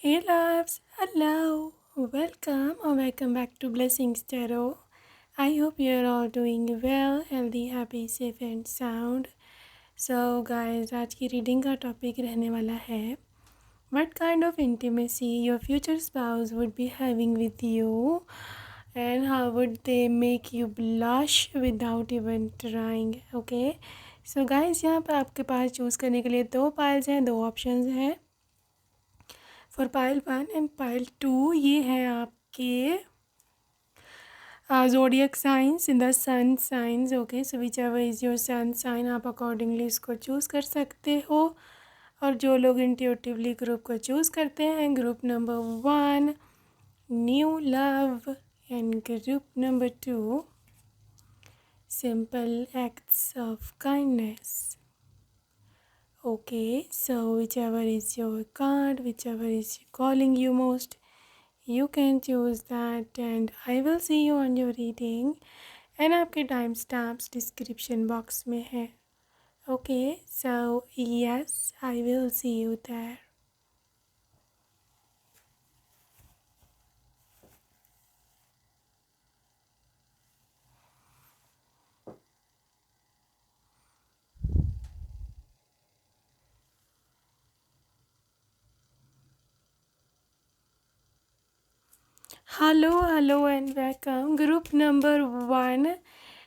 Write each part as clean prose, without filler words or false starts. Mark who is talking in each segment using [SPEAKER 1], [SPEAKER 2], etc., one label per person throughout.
[SPEAKER 1] Hey loves, hello, welcome back to Blessings Tarot. I hope you're all doing well, healthy, happy, safe and sound. So guys, आज की reading का topic रहने वाला है What kind of intimacy your future spouse would be having with you and how would they make you blush without even trying. Okay, so guys, यहाँ पर आपके पास choose करने के लिए दो पाइल्स हैं, दो ऑप्शंस हैं फॉर पाइल 1 एंड पाइल 2. ये है आपके zodiac science in the sun science. Okay, so which is your sun sign आप अकॉर्डिंगली इसको चूज़ कर सकते हो. और जो लोग इंट्यूटिवली ग्रुप को चूज़ करते हैं, group number 1 new love and group number 2 simple acts of kindness. Okay, so whichever is your card, whichever is calling you most, you can choose that and I will see you on your reading. And आपके time stamps description box में है. Okay, so yes, I will see you there. Hello and welcome. Group number 1,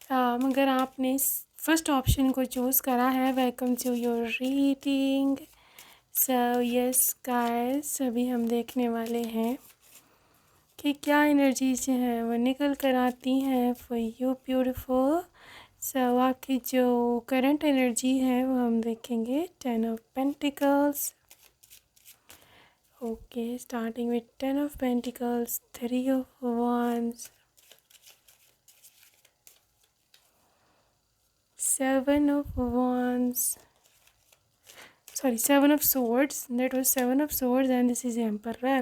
[SPEAKER 1] अगर आपने first option को choose करा है, welcome to your reading. So yes guys, अभी हम देखने वाले हैं कि क्या एनर्जीज हैं वो निकल कर आती हैं फॉर यू ब्यूटीफुल. सो आपकी जो करंट एनर्जी है वो हम देखेंगे. 10 of pentacles. Okay, starting with 10 of pentacles, 3 of wands, 7 of wands, sorry, 7 of swords. That was 7 of swords and this is emperor.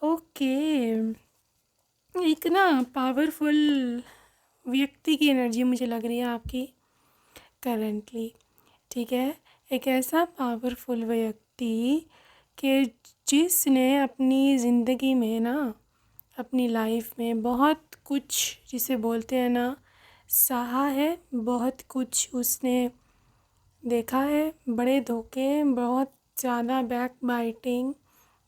[SPEAKER 1] Okay, एक ना पावरफुल व्यक्ति की एनर्जी मुझे लग रही है आपकी करेंटली. ठीक है, एक ऐसा पावरफुल व्यक्ति कि जिसने अपनी ज़िंदगी में ना, अपनी लाइफ में बहुत कुछ जिसे बोलते हैं ना सहा है, बहुत कुछ उसने देखा है, बड़े धोखे, बहुत ज़्यादा बैक बाइटिंग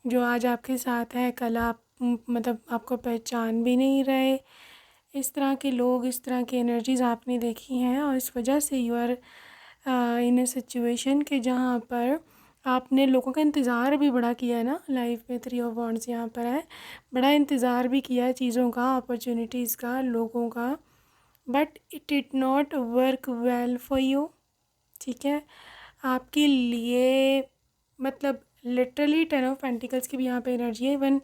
[SPEAKER 1] जो आज आपके साथ है, कल आप मतलब आपको पहचान भी नहीं रहे. इस तरह के लोग, इस तरह की एनर्जीज़ आपने देखी हैं और इस वजह से you are in a situation के जहाँ पर आपने लोगों का इंतज़ार भी बड़ा किया है ना लाइफ में. 3 ऑफ वॉन्ड्स यहाँ पर है, बड़ा इंतज़ार भी किया है चीज़ों का, अपॉर्चुनिटीज़ का, लोगों का, but it did not work well for you. ठीक है, आपके लिए मतलब लिटरली 10 ऑफ पेंटिकल्स की भी यहाँ पे एनर्जी है. इवन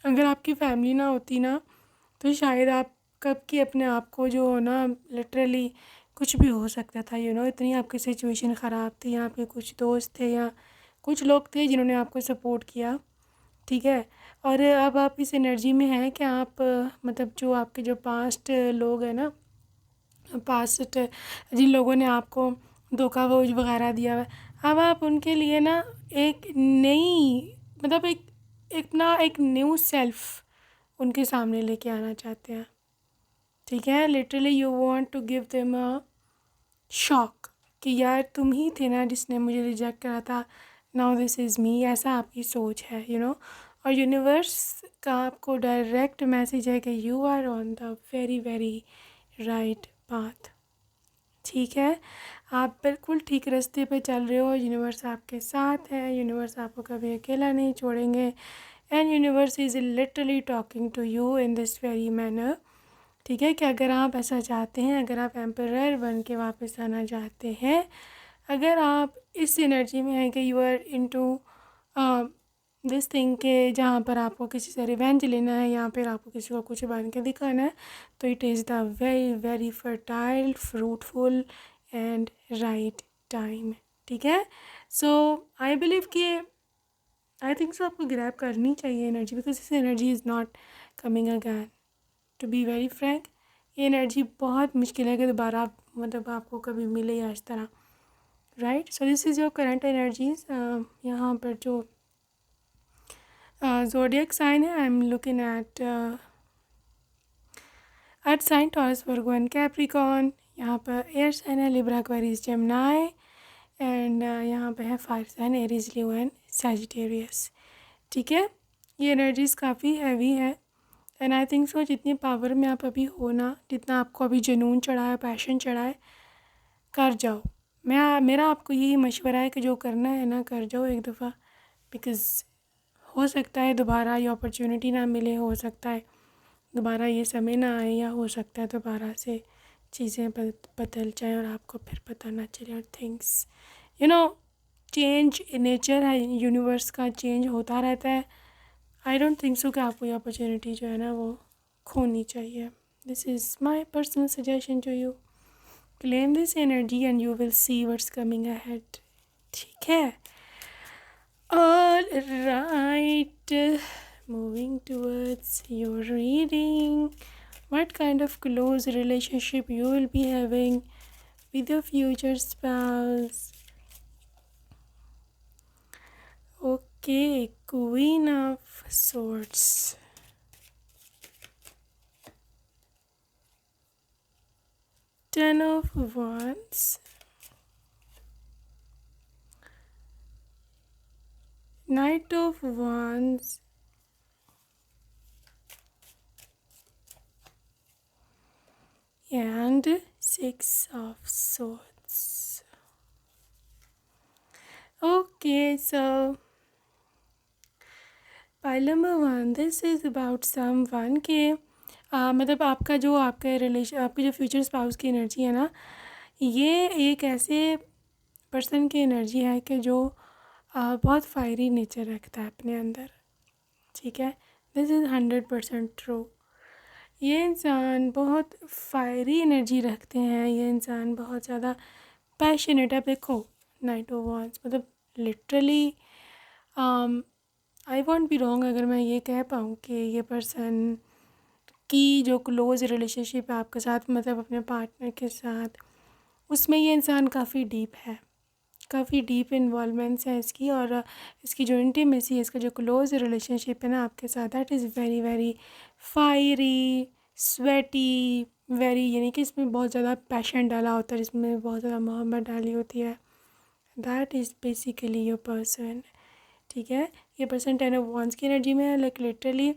[SPEAKER 1] अगर आपकी फैमिली ना होती ना तो शायद आप कब की अपने आप को जो हो ना, लिटरली कुछ भी हो सकता था. इतनी आपकी सिचुएशन ख़राब थी. यहाँ पे कुछ दोस्त थे या कुछ लोग थे जिन्होंने आपको सपोर्ट किया. ठीक है, और अब आप इस एनर्जी में हैं कि आप मतलब जो आपके जो पास्ट लोग हैं ना, पास्ट जिन लोगों ने आपको धोखा वोज वगैरह दिया हुआ, अब आप उनके लिए ना एक नई मतलब एक न्यू सेल्फ उनके सामने लेके आना चाहते हैं. ठीक है, literally you want to give them a shock कि यार तुम ही थे ना जिसने मुझे रिजेक्ट करा था, नाउ दिस इज़ मी. ऐसा आपकी सोच है और यूनिवर्स का आपको डायरेक्ट मैसेज है कि you are on the very very right path. ठीक है, आप बिल्कुल ठीक रास्ते पे चल रहे हो. यूनिवर्स आपके साथ है, यूनिवर्स आपको कभी अकेला नहीं छोड़ेंगे and universe is literally talking to you in this very manner. ठीक है, कि अगर आप ऐसा चाहते हैं, अगर आप एम्परर बन के वापस आना चाहते हैं, अगर आप इस एनर्जी में हैं कि you are into this thing के जहाँ पर आपको किसी से रिवेंज लेना है या फिर आपको किसी को कुछ बन के दिखाना है, तो it is the very very fertile, fruitful and right time. ठीक है, सो आई बिलीव कि आई थिंक सो आपको ग्रैब करनी चाहिए energy, because this energy is not coming again. To be very frank, ये एनर्जी बहुत मुश्किल है कि दोबारा मतलब आपको कभी मिले या इस तरह. Right, so this is your current energies. यहाँ पर जो zodiac sign है, I am looking at sign Taurus Virgo and Capricorn. यहाँ पर एयर साइन है लिब्रा एक्वेरियस जेमिनी. एंड यहाँ पे है fire sign Aries Leo and Sagittarius. ठीक है, ये एनर्जीज काफ़ी हैवी है. एंड आई थिंक सो जितनी पावर में आप अभी हो ना, जितना आपको अभी जुनून चढ़ा है, पैशन चढ़ा है, कर जाओ. मेरा आपको यही मशवरा है कि जो करना है ना कर जाओ एक दफ़ा. बिकॉज़ हो सकता है दोबारा ये अपॉर्चुनिटी ना मिले, हो सकता है दोबारा ये समय ना आए, या हो सकता है दोबारा से चीज़ें बदल जाएँ और आपको फिर पता ना चले. और थिंग्स चेंज नेचर है, यूनिवर्स का चेंज होता रहता है. आई डोंट थिंक सो कि आपको ये अपॉर्चुनिटी जो है ना वो खोनी चाहिए. This is my personal suggestion to you. Claim this energy and you will see what's coming ahead. ठीक है, all right. Moving towards your reading. What kind of close relationship you will be having with your future spouse? Okay, Queen of Swords. Ten of Wands. Knight of Wands. And Six of Swords. Okay, so pile number 1, this is about someone के मतलब आपका जो आपके relation, आपकी जो future spouse की energy है ना, ये एक ऐसे पर्सन की एनर्जी है कि जो बहुत फायरी नेचर रखता है अपने अंदर. ठीक है, दिस इज़ 100% ट्रू. ये इंसान बहुत फायरी एनर्जी रखते हैं. ये इंसान बहुत ज़्यादा पैशनेट है. देखो, नाइट ऑफ वांड्स मतलब literally I want be wrong अगर मैं ये कह पाऊँ कि ये पर्सन की जो क्लोज़ रिलेशनशिप है आपके साथ, मतलब अपने पार्टनर के साथ, उसमें ये इंसान काफ़ी डीप है, काफ़ी डीप इन्वॉल्वमेंट्स है इसकी. और इसकी जो इंटीमेसी है, इसका जो क्लोज़ रिलेशनशिप है ना आपके साथ, that is very very fiery, sweaty, very, यानी कि इसमें बहुत ज़्यादा पैशन डाला होता है, इसमें बहुत ज़्यादा मोहब्बत डाली होती है. That is basically your person. ठीक है, ये पर्सन 10 ऑफ वांड्स की एनर्जी में है. Like literally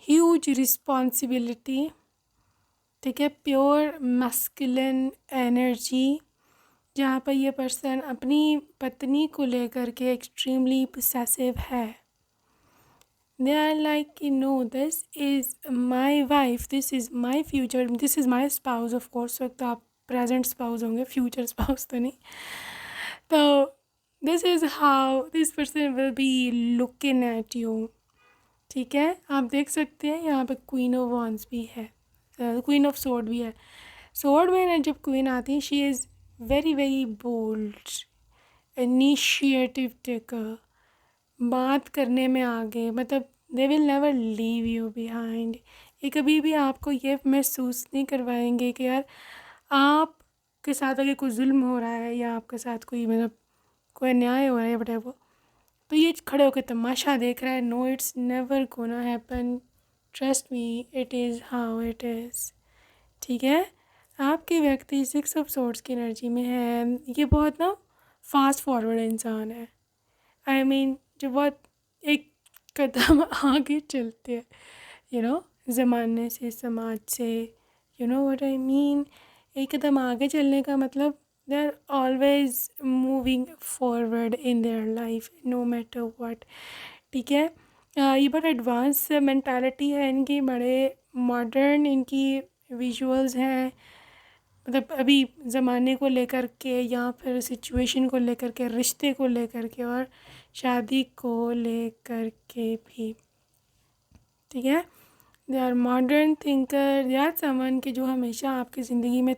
[SPEAKER 1] huge responsibility. ठीक है, प्योर मैस्कुलिन एनर्जी, जहाँ पर ये पर्सन अपनी पत्नी को लेकर के एक्सट्रीमली पोसेसिव है. दे आर लाइक कि no, this is my wife, this is my future, this is my spouse. Of course वक्त तो आप प्रेजेंट स्पाउस होंगे, फ्यूचर स्पाउस तो नहीं. तो this is how this person will be looking at you. ठीक है, आप देख सकते हैं यहाँ पे क्वीन ऑफ वॉन्ड्स भी है, क्वीन ऑफ सोर्ड भी है. सोर्ड में ना जब क्वीन आती है, she is very very bold, initiative taker, बात करने में आगे, मतलब they will never leave you behind. ये कभी भी आपको ये महसूस नहीं करवाएंगे कि यार आपके साथ अगर कोई जुल्म हो रहा है या आपके साथ कोई मतलब कोई अन्याय हो रहा है बट वो, तो ये खड़े होकर तमाशा देख रहा है. No, it's never gonna happen. Trust me, it is how it is. ठीक है, आपके व्यक्ति 6 ऑफ सोर्ड्स की एनर्जी में है. ये बहुत ना फास्ट फॉरवर्ड इंसान है. आई मीन जो बहुत एक कदम आगे चलते हैं, ज़माने से, समाज से, व्हाट आई मीन. एक कदम आगे चलने का मतलब they are always moving forward in their life no matter what. ठीक है, ये बहुत एडवांस मेंटालिटी है इनकी, बड़े मॉडर्न इनकी विजुअल्स हैं. मतलब अभी ज़माने को लेकर के या फिर सिचुएशन को लेकर के, रिश्ते को लेकर के और शादी को लेकर के भी. ठीक है, they are modern thinker. They are someone के जो हमेशा आपकी ज़िंदगी में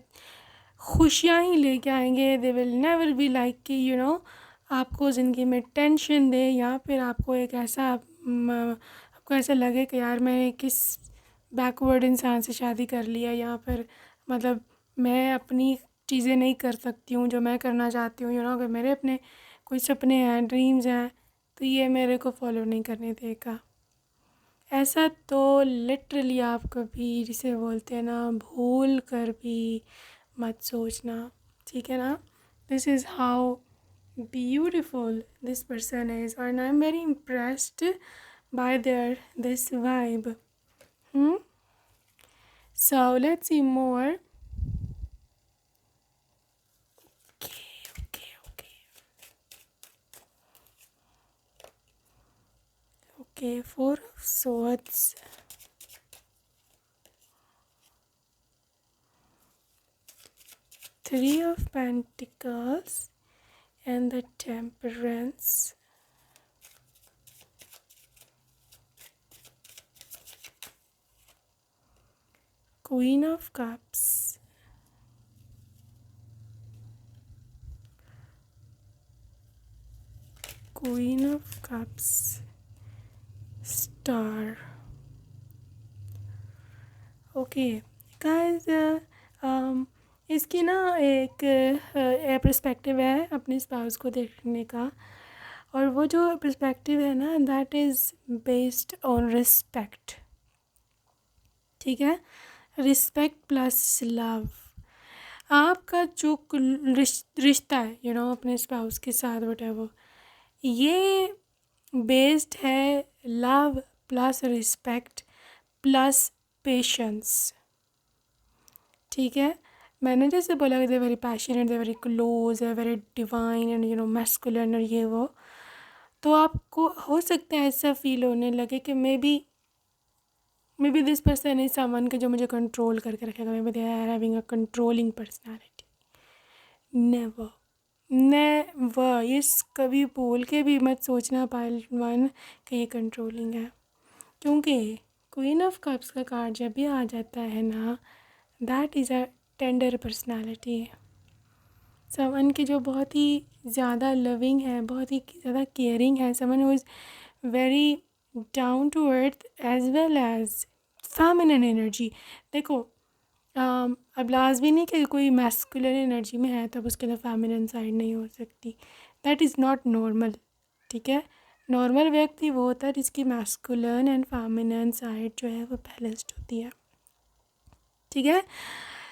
[SPEAKER 1] खुशियाँ ही लेके आएंगे. दे विल नेवर बी लाइक कि आपको ज़िंदगी में टेंशन दे, या फिर आपको एक ऐसा आपको ऐसा लगे कि यार मैं किस बैकवर्ड इंसान से शादी कर लिया, या फिर मतलब मैं अपनी चीज़ें नहीं कर सकती हूँ जो मैं करना चाहती हूँ. अगर मेरे अपने कोई सपने हैं, ड्रीम्स हैं, तो ये मेरे को फॉलो नहीं करने देगा। ऐसा तो लिटरली आप कभी जिसे बोलते हैं ना भूल कर भी मत सोचना, ठीक है ना। This is how beautiful this person is and I'm very impressed by their this vibe. So let's see more. Okay, Four of Swords, Three of Pentacles, and the Temperance. Queen of Cups, Queen of Cups, Star. Okay, guys, इसकी ना एक perspective है अपने spouse को देखने का, और वो जो पर्सपेक्टिव है ना that is based on respect, ठीक है। Respect plus love. आपका जो रिश्ता है अपने स्पाउस के साथ व्हाटएवर, ये बेस्ड है love plus respect plus patience, ठीक है। मैंने जैसे बोला कि they very passionate, they very close, they very divine and masculine और ये वो, तो आपको हो सकता है ऐसा फील होने लगे कि maybe this person is someone के जो मुझे कंट्रोल करके रखेगा, maybe they are having a controlling personality. Never never, ये कभी बोल के भी मत सोचना पाइल वन कि ये कंट्रोलिंग है, क्योंकि क्वीन ऑफ कप्स का कार्ड जब भी आ जाता है ना that is a tender personality. Someone की जो बहुत ही ज़्यादा लविंग है, बहुत ही ज़्यादा केयरिंग है, someone who is very down to earth as well as feminine energy. देखो अब लाजमी नहीं कि कोई मैस्कुलिन एनर्जी में है तब उसके लिए फेमिनिन साइड नहीं हो सकती, दैट इज़ नॉट नॉर्मल, ठीक है। नॉर्मल व्यक्ति वो होता है जिसकी मैस्कुलिन एंड फेमिनिन साइड जो है वो बैलेंस्ड होती है, ठीक है।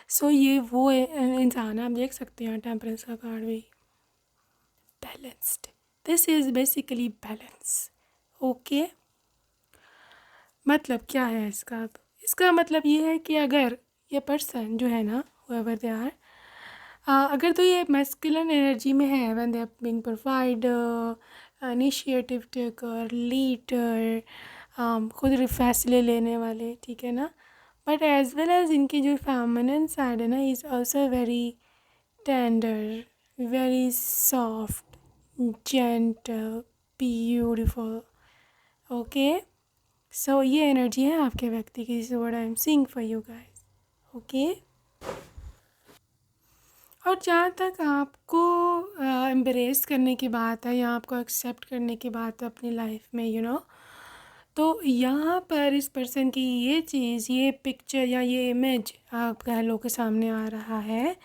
[SPEAKER 1] सो ये वो इंसान है, आप देख सकते हैं टेम्परेंस का कार्ड भी balanced, this is basically balance. Okay, मतलब क्या है इसका? इसका मतलब ये है कि अगर ये पर्सन जो है ना whoever they are, अगर तो ये मैस्कुलिन एनर्जी में है when they are being provider, initiative taker, leader, खुद फैसले लेने वाले, ठीक है ना। बट एज वेल एज इनकी जो फेमिनिन साइड है ना is also very tender, very soft, gentle, beautiful. Okay, so ये एनर्जी है आपके व्यक्ति की, this is what I am seeing for you guys. Okay, और जहाँ तक आपको एम्ब्रेस करने की बात है या आपको एक्सेप्ट करने की बात है अपनी लाइफ में तो यहाँ पर इस पर्सन की ये चीज़, ये पिक्चर या ये इमेज आप कह लो के सामने आ रहा है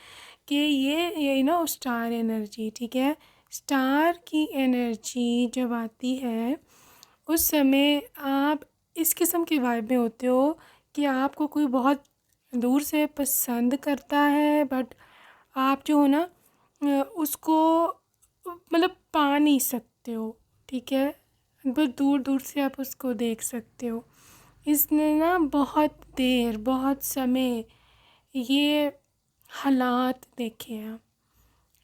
[SPEAKER 1] कि ये स्टार एनर्जी, ठीक है। स्टार की एनर्जी जब आती है उस समय आप इस किस्म के वाइब में होते हो कि आपको कोई बहुत दूर से पसंद करता है, बट आप जो हो ना उसको मतलब पा नहीं सकते हो, ठीक है। बस दूर दूर से आप उसको देख सकते हो। इसने ना बहुत देर, बहुत समय ये हालात देखे हैं,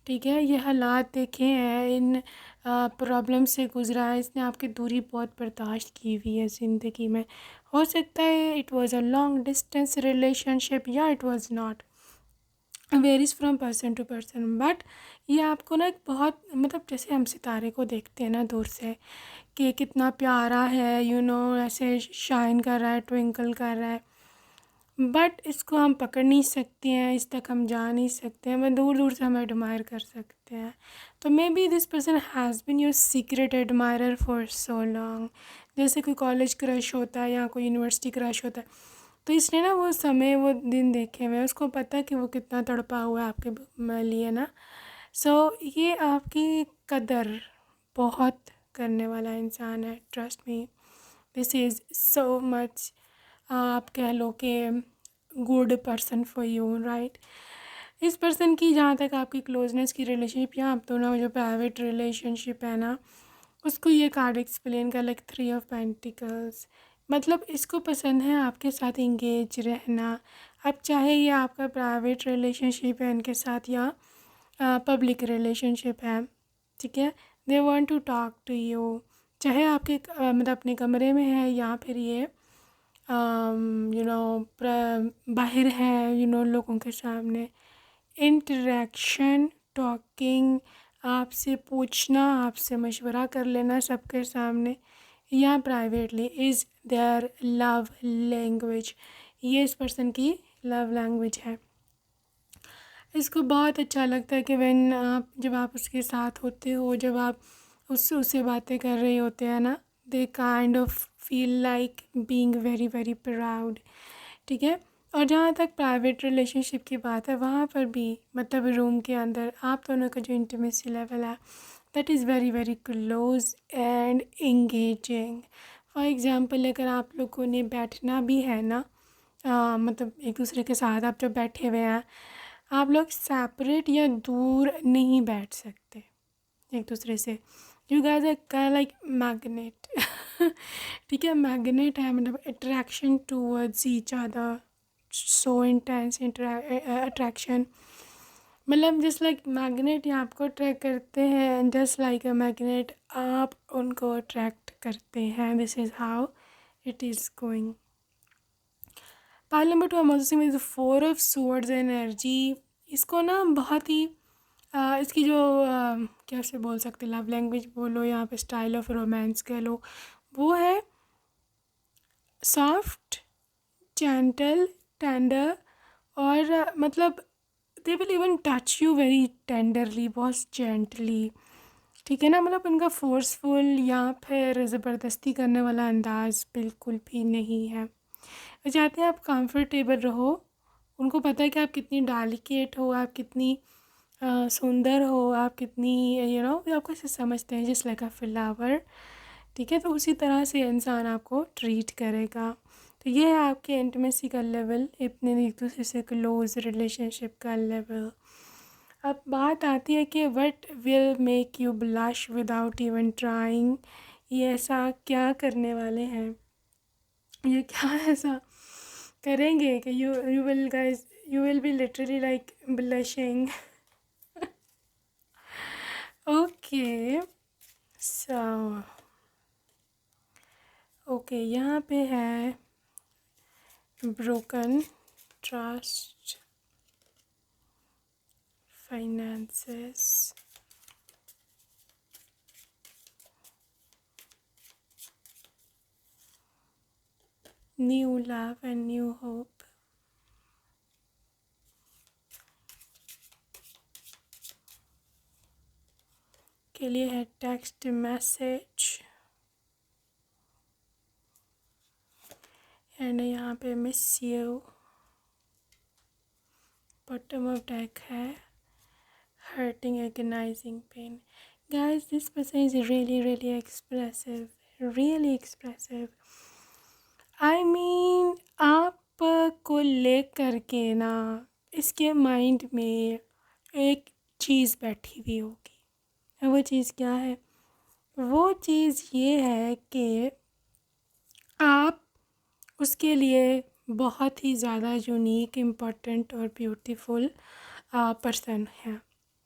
[SPEAKER 1] ठीक है। ये हालात देखे हैं, इन प्रॉब्लम से गुज़रा है, इसने आपकी दूरी बहुत बर्दाश्त की हुई है ज़िंदगी में। हो सकता है it was a long distance relationship या it was not, varies from person to person, but ये आपको ना एक बहुत मतलब जैसे हम सितारे को देखते हैं ना दूर से कि कितना प्यारा है ऐसे शाइन कर रहा है, ट्विंकल कर रहा है, बट इसको हम पकड़ नहीं सकते हैं, इस तक हम जा नहीं सकते हैं, मैं दूर दूर से हम एडमायर कर सकते हैं। तो may be this person has been your secret admirer for so long. जैसे कोई कॉलेज क्रश होता है या कोई यूनिवर्सिटी क्रश होता है, तो इसने ना वो समय, वो दिन देखे हुए, उसको पता है कि वो कितना तड़पा हुआ है आपके लिए ना। सो ये आपकी कदर बहुत करने वाला इंसान है, trust me. This is so much, आप कह लो कि good person for you, right. इस पर्सन की जहाँ तक आपकी क्लोजनेस की रिलेशनशिप या आप दोनों जो प्राइवेट रिलेशनशिप है ना, उसको ये कार्ड एक्सप्लेन कर, लाइक 3 ऑफ पेंटिकल्स। मतलब इसको पसंद है आपके साथ इंगेज रहना। अब चाहे ये आपका प्राइवेट रिलेशनशिप है इनके साथ या पब्लिक रिलेशनशिप है, ठीक है। They want to talk to you, चाहे आपके मतलब अपने कमरे में है या फिर ये बाहर है, लोगों के सामने। इंटरेक्शन, टॉकिंग, आपसे पूछना, आपसे मशवरा कर लेना सबके सामने या privately is their love language. ये इस पर्सन की लव लैंग्वेज है। इसको बहुत अच्छा लगता है कि जब आप उसके साथ होते हो, जब आप उससे बातें कर रहे होते हैं ना, they kind of feel like being very very proud, ठीक है। और जहाँ तक प्राइवेट रिलेशनशिप की बात है, वहाँ पर भी मतलब रूम के अंदर आप दोनों का जो इंटीमेसी लेवल है, that is very very close and engaging. For example, अगर आप लोगों ने बैठना भी है ना, मतलब एक दूसरे के साथ आप जब बैठे हुए हैं, आप लोग सेपरेट या दूर नहीं बैठ सकते एक दूसरे से। You guys are kind like magnet, ठीक है। मैग्नेट है, मतलब attraction towards each other, so intense attraction. मतलब जस्ट लाइक मैग्नेट ये आपको अट्रैक्ट करते हैं, जस्ट लाइक अ मैग्नेट आप उनको अट्रैक्ट करते हैं। This is how it is going. Pile number 2 अमोजिंग विद 4 ऑफ स्वॉर्ड्स एनर्जी। इसको ना बहुत ही इसकी जो क्या से बोल सकते, लव लैंग्वेज बोलो, यहाँ पे स्टाइल ऑफ रोमांस कह लो, वो है सॉफ्ट, जेंटल, टेंडर। और मतलब they will even touch you very tenderly, बहुत जेंटली, ठीक है ना। मतलब उनका फोर्सफुल या फिर ज़बरदस्ती करने वाला अंदाज बिल्कुल भी नहीं है। वो चाहते हैं आप कंफर्टेबल रहो। उनको पता है कि आप कितनी डेलिकेट हो, आप कितनी सुंदर हो, आप कितनी वो आपको ऐसे समझते हैं जस्ट लाइक अ फ्लावर, ठीक है। तो उसी तरह से इंसान आपको ट्रीट करेगा। तो ये है आपके इंटीमेसी का लेवल, इतने एक दूसरे से क्लोज रिलेशनशिप का लेवल। अब बात आती है कि what will make you blush without even trying. ये ऐसा क्या करने वाले हैं, ये क्या ऐसा करेंगे कि you will be literally like blushing. Okay, so okay, यहाँ पे है broken trust, finances, new love and new hope, के लिए है टेक्स्ट मैसेज, एंड यहाँ पे miss you. Bottom of deck है hurting, agonizing pain. Guys, this person is really really expressive, really expressive. I mean, आपको लेकर के ना इसके माइंड में एक चीज़ बैठी हुई होगी। वो चीज़ क्या है? वो चीज़ ये है कि आप उसके लिए बहुत ही ज़्यादा यूनिक, इम्पोर्टेंट और ब्यूटीफुल पर्सन है,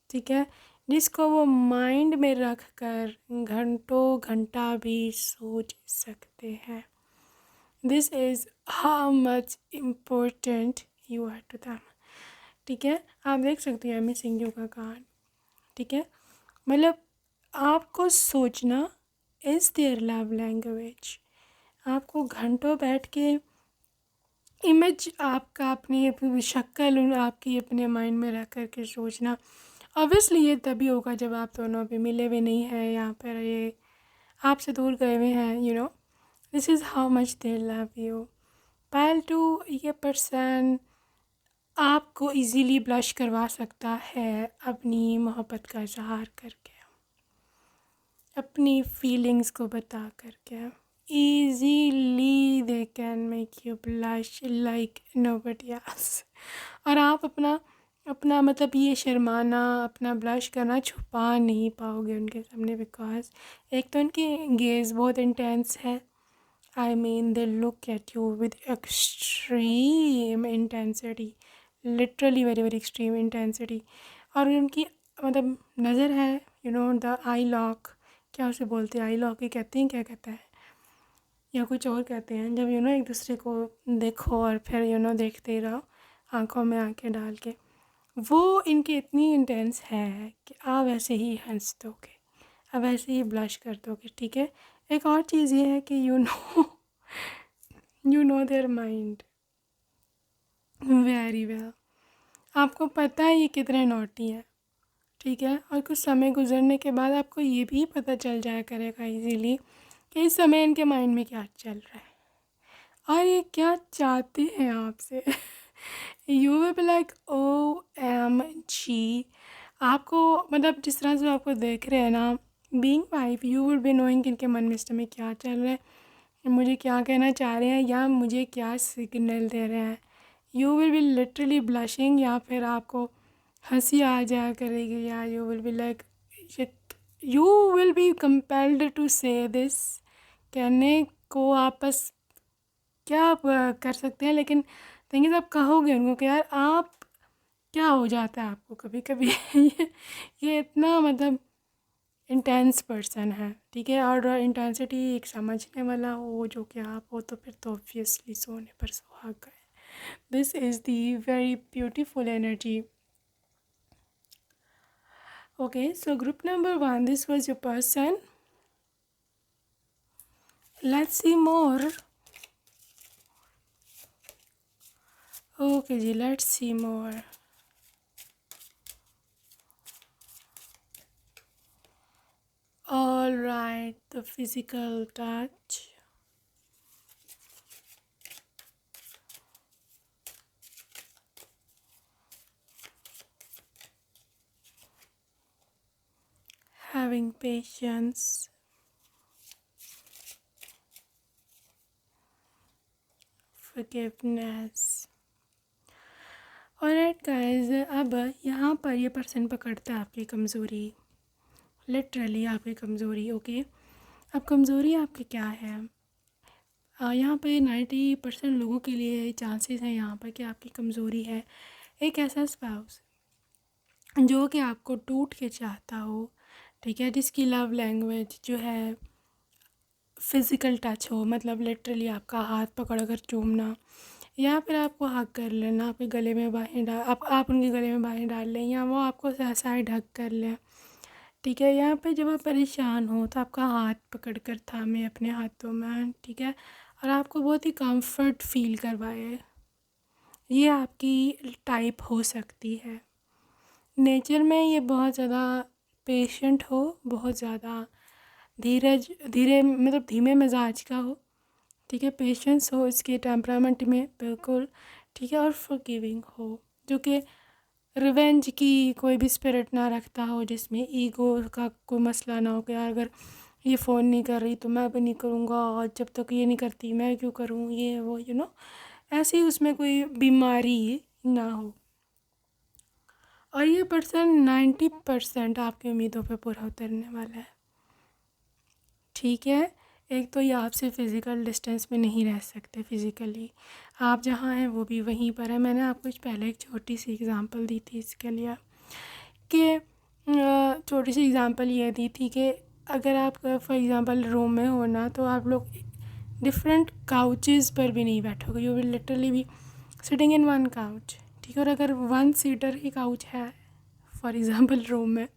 [SPEAKER 1] ठीक है, जिसको वो माइंड में रख कर घंटों घंटा भी सोच सकते हैं। This is how much important you are to them, ठीक है। आप देख सकते हैं मिसिंग यू का कार्ड, ठीक है। मतलब आपको सोचना इज़ देयर लव लैंग्वेज। आपको घंटों बैठ के इमेज आपका अपनी शक्ल आपकी अपने माइंड में रख कर के सोचना, ऑब्वियसली ये तभी होगा जब आप दोनों अभी मिले हुए नहीं हैं या फिर ये आपसे दूर गए हुए हैं। This is how much they love you. Pile 2, ये पर्सन आपको इजीली ब्लश करवा सकता है अपनी मोहब्बत का इजहार करके। अपनी फीलिंग्स को बता कर क्या easily they can make you blush like nobody else. और आप अपना अपना मतलब ये शर्माना, अपना ब्लश करना छुपा नहीं पाओगे उनके सामने, बिकॉज एक तो उनकी गेज़ बहुत इंटेंस है। I mean, they look at you with extreme intensity, literally very very extreme intensity। और उनकी मतलब नज़र है, you know the I lock, क्या उसे बोलते हैं, आई लॉक ही कहते हैं, क्या कहता है या कुछ और कहते हैं, जब यू नो एक दूसरे को देखो और फिर यू नो देखते ही रहो आँखों में आँखें डाल के, वो इनकी इतनी इंटेंस है कि आप ऐसे ही हंस दोगे, अब ऐसे ही ब्लश कर दोगे, ठीक है। एक और चीज़ ये है कि you know their mind very well. आपको पता है ये कितने नॉटी है, ठीक है। और कुछ समय गुजरने के बाद आपको ये भी पता चल जाया करेगा इजीली कि इस समय इनके माइंड में क्या चल रहा है और ये क्या चाहते हैं आपसे। You will be like OMG। आपको मतलब जिस तरह से आपको देख रहे हैं ना, being wife you will be knowing कि इनके मन में इस समय क्या चल रहा है, मुझे क्या कहना चाह रहे हैं या मुझे क्या सिग्नल दे रहे हैं। You will be literally blushing, या फिर आपको हंसी आ जाया करेगी, या you will be like you will be compelled to say this. कहने को आप बस क्या आप कर सकते हैं, लेकिन थिंग आप कहोगे उनको कि यार आप क्या हो जाता है आपको कभी कभी। ये इतना मतलब इंटेंस पर्सन है, ठीक है। और इंटेंसिटी एक समझने वाला हो जो कि आप हो, तो फिर तो ऑब्वियसली सोने पर सुहागा है। This is the very beautiful energy. Okay, so group number 1, this was your person. Let's see more. Okay जी, let's see more. All right, the physical touch. Having patience. Forgiveness. Alright guys, अब यहाँ पर ये person पकड़ता है आपकी कमज़ोरी, literally आपकी कमज़ोरी। ओके, अब कमज़ोरी आपकी क्या है, यहाँ पे 90% लोगों के लिए चांसेस हैं यहाँ पर कि आपकी कमज़ोरी है एक ऐसा स्पाउस जो कि आपको टूट के चाहता हो, ठीक है, जिसकी लव लैंग्वेज जो है फ़िज़िकल टच हो, मतलब लिटरली आपका हाथ पकड़ कर चूमना, या फिर आपको हग कर लेना, आपके गले में बाहें डाल आप उनके गले में बाहें डाल लें, या वो आपको साइड हग कर लें, ठीक है। यहाँ पे जब आप परेशान हो तो आपका हाथ पकड़ कर थामे अपने हाथों में, ठीक है, और आपको बहुत ही कंफर्ट फील करवाए। ये आपकी टाइप हो सकती है। नेचर में ये बहुत ज़्यादा पेशेंट हो, बहुत ज़्यादा धीरे मतलब धीमे मिजाज का हो, ठीक है, पेशेंस हो इसके टेम्परामेंट में बिल्कुल, ठीक है, और फॉरगिविंग हो, जो कि रिवेंज की कोई भी स्पिरिट ना रखता हो, जिसमें ईगो का कोई मसला ना हो कि यार अगर ये फ़ोन नहीं कर रही तो मैं भी नहीं करूँगा, और जब तक ये नहीं करती मैं क्यों करूँ, ये वो यू नो, ऐसी उसमें कोई बीमारी ना हो। और ये पर्सन 90% आपकी उम्मीदों पे पूरा उतरने वाला है, ठीक है। एक तो ये आपसे फ़िज़िकल डिस्टेंस में नहीं रह सकते, फ़िज़िकली आप जहाँ हैं वो भी वहीं पर है। मैंने आपको पहले एक छोटी सी एग्ज़ाम्पल दी थी इसके लिए, कि छोटी सी एग्ज़ाम्पल ये दी थी कि अगर आप फॉर एग्ज़ाम्पल रूम में हो ना, तो आप लोग डिफरेंट काउचेज़ पर भी नहीं बैठोगे, you will literally be sitting in one couch, ठीक है। और अगर 1 सीटर ही काउच है फॉर एग्ज़ाम्पल रूम में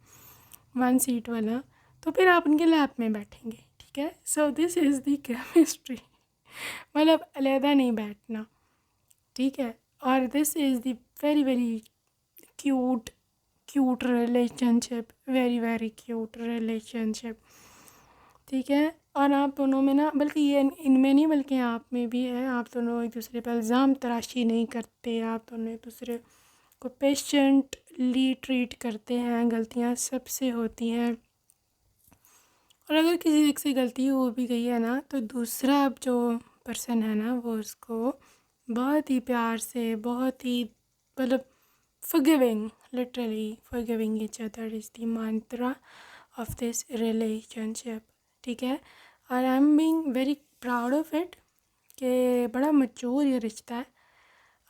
[SPEAKER 1] 1 सीट वाला, तो फिर आप उनके लैप में बैठेंगे, ठीक है। सो दिस इज़ दी केमिस्ट्री, मतलब अलहदा नहीं बैठना, ठीक है। और this is the very very cute relationship, very very cute relationship, ठीक है। और आप दोनों में ना, बल्कि ये इनमें नहीं बल्कि आप में भी है, आप दोनों एक दूसरे पर इल्ज़ाम तराशी नहीं करते, आप दोनों एक दूसरे को पेशेंटली ट्रीट करते हैं, गलतियाँ सबसे होती हैं। और अगर किसी एक से गलती हो भी गई है ना, तो दूसरा जो पर्सन है ना, वो उसको बहुत ही प्यार से, बहुत ही मतलब forgiving, literally forgiving each other is the mantra of this relationship. ठीक है, और I am being very proud of it कि बड़ा मचूर ये रिश्ता है।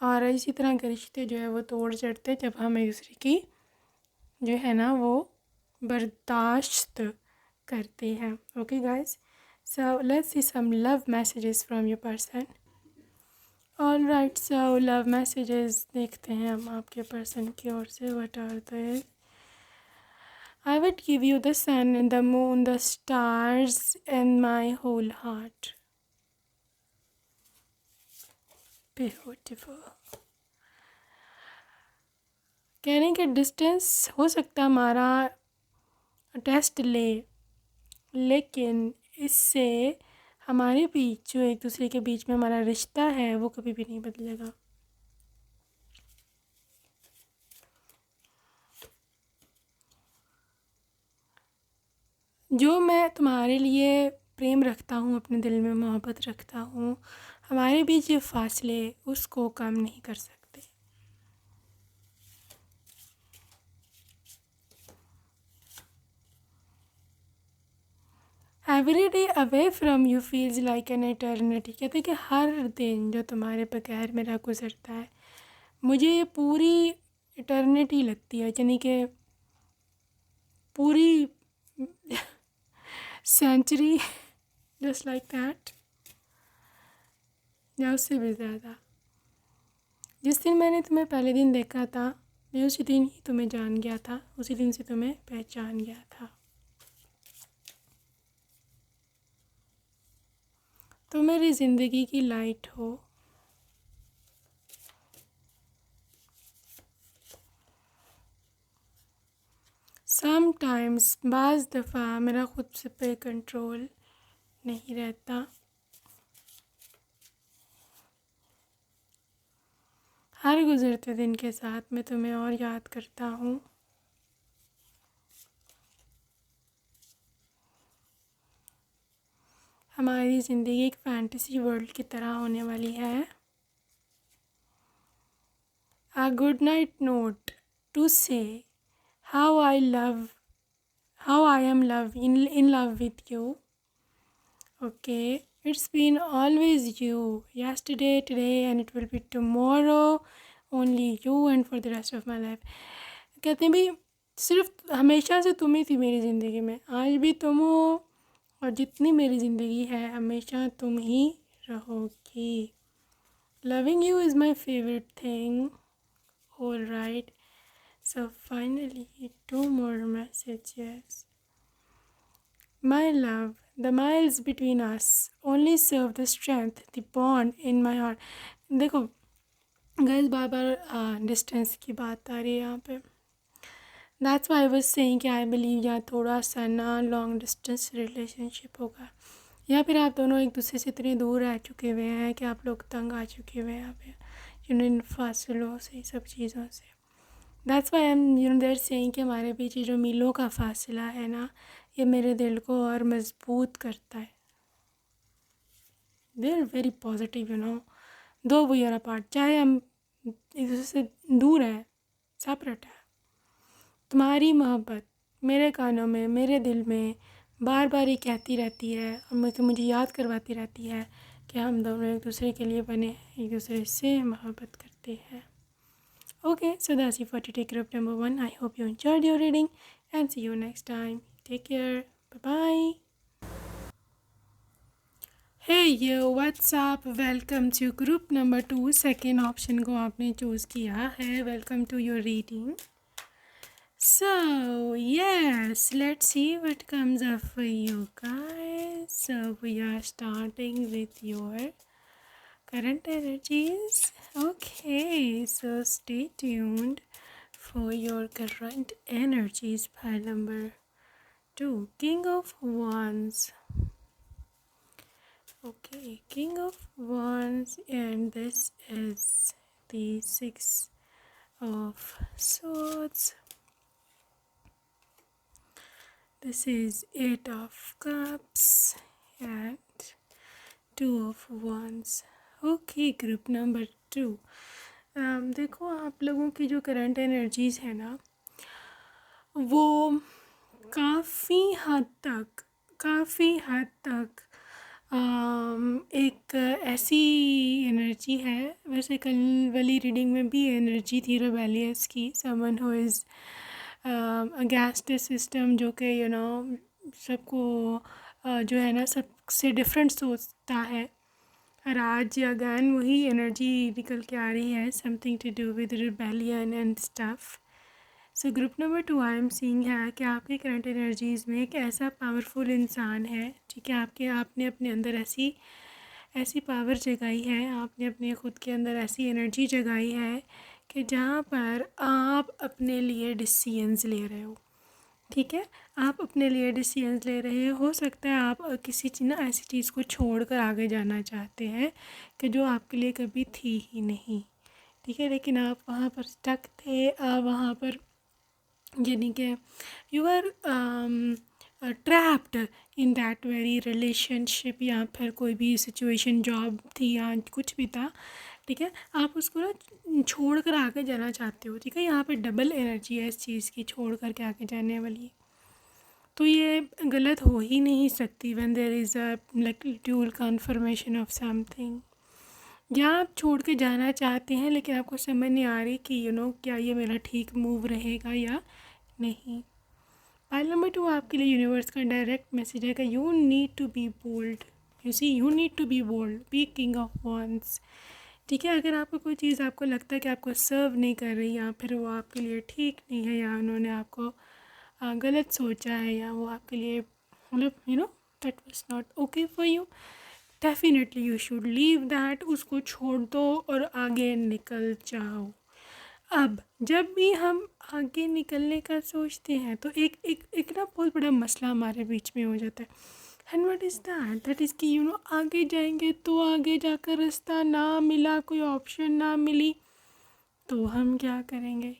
[SPEAKER 1] और इसी तरह के रिश्ते जो है वो तोड़ चढ़ते जब हम एक दूसरे की जो है ना वो बर्दाश्त करते हैं। Okay guys, so let's see some love messages from your person. All right, so love messages देखते हैं हम आपके पर्सन की ओर से। What are they? I would give you the sun and the moon, the stars and my whole heart. Beautiful. कहने के distance हो सकता हमारा टेस्ट ले, लेकिन इससे हमारे बीच जो एक दूसरे के बीच में हमारा रिश्ता है वो कभी भी नहीं बदलेगा। जो मैं तुम्हारे लिए प्रेम रखता हूँ, अपने दिल में मोहब्बत रखता हूँ, हमारे बीच ये फासले उसको कम नहीं कर सकते। Every day away from you feels like an eternity. कहते हैं कि हर दिन जो तुम्हारे बगैर मेरा गुजरता है मुझे ये पूरी इटर्निटी लगती है, यानी कि पूरी सेंचुरी, जस्ट लाइक दैट, या उससे भी ज़्यादा। जिस दिन मैंने तुम्हें पहले दिन देखा था, मैं उसी दिन ही तुम्हें जान गया था, उसी दिन से तुम्हें पहचान गया था। तो मेरी ज़िंदगी की लाइट हो। समटाइम्स, बाज़ दफ़ा मेरा ख़ुद से पे कंट्रोल नहीं रहता। हर गुज़रते दिन के साथ मैं तुम्हें और याद करता हूँ। हमारी ज़िंदगी एक फैंटेसी वर्ल्ड की तरह होने वाली है। A good night note to say how I am in love with you. Okay, it's been always you, yesterday, today, and it will be tomorrow. Only you and for the rest of my life. कहते हैं भाई, सिर्फ हमेशा से तुम ही थी मेरी ज़िंदगी में, आज भी तुम हो, और जितनी मेरी ज़िंदगी है हमेशा तुम ही रहोगी। Loving you is my favorite thing. All right. So finally, 2 more messages. My love, the miles between us only serve the strength, the bond in my heart. देखो गाइस, बार बार डिस्टेंस की बात आ रही है यहाँ पे। That's why I was saying कि I believe या थोड़ा सा ना लॉन्ग डिस्टेंस रिलेशनशिप होगा, या फिर आप दोनों एक दूसरे से इतने दूर रह चुके हुए हैं कि आप लोग तंग आ चुके हुए हैं यहाँ पे, इन फासलों से, सब चीज़ों से। That's why I am there saying कि हमारे बीच जो मीलों का फासला है ना, ये मेरे दिल को और मजबूत करता है। दे आर वेरी पॉजिटिव, दो वी आर अपार्ट, चाहे हम एक दूसरे से दूर हैं, सेपरेट है, तुम्हारी मोहब्बत मेरे कानों में, मेरे दिल में बार बार ये कहती रहती है और मुझे याद करवाती रहती है कि हम दोनों एक दूसरे के लिए बने, एक दूसरे से मोहब्बत करते हैं। Okay, so that's it for today, group number 1. I hope you enjoyed your reading and see you next time. Take care. Bye-bye. Hey yo, what's up? Welcome to group number 2. Second option को आपने choose किया है. Welcome to your reading. So, yes, let's see what comes up for you guys. So, we are starting with your current energies. Okay, so stay tuned for your current energies. Pile number 2, King of Wands. Okay, King of Wands, and this is the 6 of Swords. This is 8 of Cups and 2 of Wands. Okay, group number 2. देखो, आप लोगों की जो current energies है ना, वो काफ़ी हद तक एक ऐसी एनर्जी है. वैसे कल वाली रीडिंग में भी एनर्जी थी रेबेलियस की, someone who is against the system, जो कि सबको जो है ना, सबसे डिफरेंट सोचता है. और आज अगैन वही एनर्जी निकल के आ रही है, something to do with rebellion and stuff. So group number 2 I am seeing है कि आपके करंट एनर्जीज़ में एक ऐसा पावरफुल इंसान है, ठीक है. आपने अपने अंदर ऐसी पावर जगाई है, आपने अपने ख़ुद के अंदर ऐसी एनर्जी जगाई है कि जहाँ पर आप अपने लिए डिसीजंस ले रहे हो, ठीक है. आप अपने लिए डिसीजंस ले रहे हो सकता है आप किसी ऐसी चीज़ को छोड़ कर आगे जाना चाहते हैं कि जो आपके लिए कभी थी ही नहीं, ठीक है. लेकिन आप वहाँ पर स्टक थे, आप वहाँ पर यानी कि you are trapped in that very relationship, या फिर कोई भी सिचुएशन, जॉब थी या कुछ भी था, ठीक है. आप उसको ना छोड़ कर आगे जाना चाहते हो, ठीक है. यहाँ पे डबल एनर्जी है इस चीज़ की, छोड़ कर के आगे जाने वाली. तो ये गलत हो ही नहीं सकती when there is a like dual confirmation of something. या आप छोड़ के जाना चाहते हैं लेकिन आपको समझ नहीं आ रही कि क्या ये मेरा ठीक मूव रहेगा या नहीं. पाइल नंबर 2 आपके लिए यूनिवर्स का डायरेक्ट मैसेज है कि you need to be bold. You need to be bold, be king of wands, ठीक है. अगर आपको कोई चीज़ आपको लगता है कि आपको सर्व नहीं कर रही, या फिर वो आपके लिए ठीक नहीं है, या उन्होंने आपको गलत सोचा है, या वो आपके लिए मतलब that was not okay for you, definitely you should leave that. उसको छोड़ दो और आगे निकल जाओ. अब जब भी हम आगे निकलने का सोचते हैं तो एक ना बहुत बड़ा मसला हमारे बीच में हो जाता है. And what is that is कि आगे जाएंगे तो आगे जाकर रास्ता ना मिला, कोई ऑप्शन ना मिली, तो हम क्या करेंगे.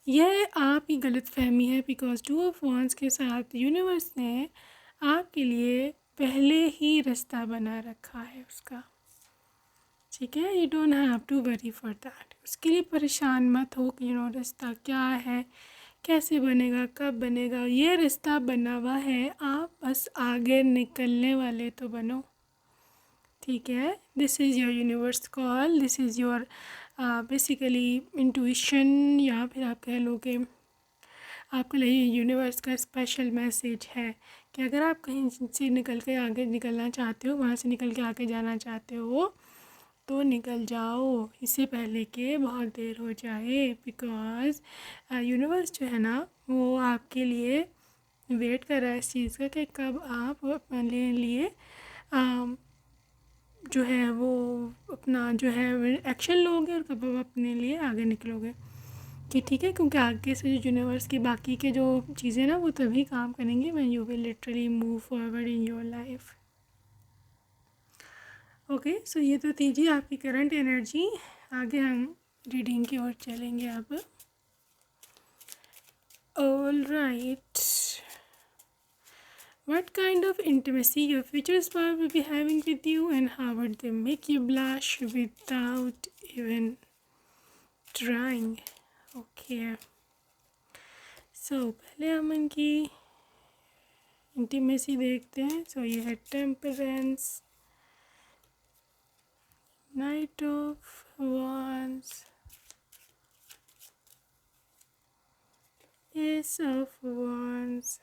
[SPEAKER 1] यह आपकी गलत फहमी है, बिकॉज 2 of Wands के साथ यूनिवर्स ने आपके लिए पहले ही रास्ता बना रखा है उसका, ठीक है. You don't have to worry for that. उसके लिए परेशान मत हो कि रास्ता क्या है, कैसे बनेगा, कब बनेगा. ये रास्ता बना हुआ है, आप बस आगे निकलने वाले तो बनो, ठीक है. This is your universe call, this is your basically intuition, या फिर आप कह लो कि आपके लिए यूनिवर्स का स्पेशल मैसेज है कि अगर आप कहीं से निकल के आगे निकलना चाहते हो, वहाँ से निकल के आगे जाना चाहते हो, तो निकल जाओ, इससे पहले कि बहुत देर हो जाए. बिकॉज यूनिवर्स जो है ना, वो आपके लिए वेट कर रहा है इस चीज़ का कि कब आप अपने लिए जो है वो अपना जो है एक्शन लोगे, और कब आप अपने लिए आगे निकलोगे, कि ठीक है. क्योंकि आगे से जो यूनिवर्स की बाकी के जो चीज़ें ना, वो तभी काम करेंगे when you will literally move forward in your life. Okay, so ये तो थी जी आपकी करंट एनर्जी. आगे हम रीडिंग की ओर चलेंगे अब. All right. What kind of intimacy your future spouse will be having with you, and how would they make you blush without even trying? Okay. So पहले हम इनकी इंटीमेसी देखते हैं. सो ये है temperance, night of wands, S of wands,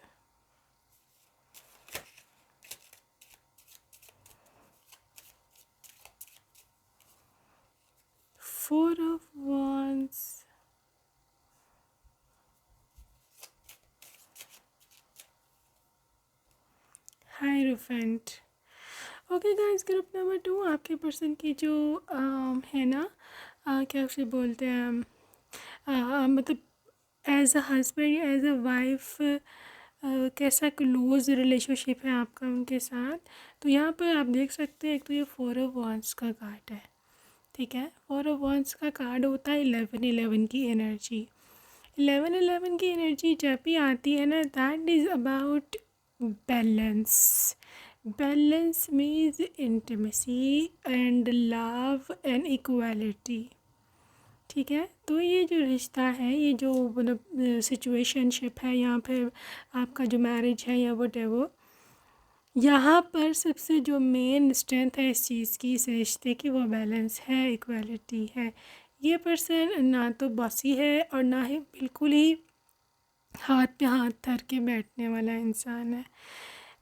[SPEAKER 1] 4 of wands, hierophant. Okay guys, group number 2 आपके person की जो है ना, क्या उसे बोलते हैं, मतलब as a husband, as a wife, कैसा क्लोज रिलेशनशिप है आपका उनके साथ. तो यहाँ पर आप देख सकते हैं, एक तो ये 4 of Wands का कार्ड है, ठीक है. 4 of Wands का कार्ड होता है 11 की एनर्जी. 11 की एनर्जी जब भी आती है ना, that is about balance. Balance means intimacy and love and equality. ठीक है, तो ये जो रिश्ता है, ये जो मतलब सिचुएशनशिप है, यहाँ पे आपका जो मैरिज है या वट, यहाँ पर सबसे जो मेन स्ट्रेंथ है इस चीज़ की, इस रिश्ते की, वो बैलेंस है, इक्वालिटी है. ये पर्सन ना तो बॉसी है और ना ही बिल्कुल ही हाथ पे हाथ धर के बैठने वाला इंसान है.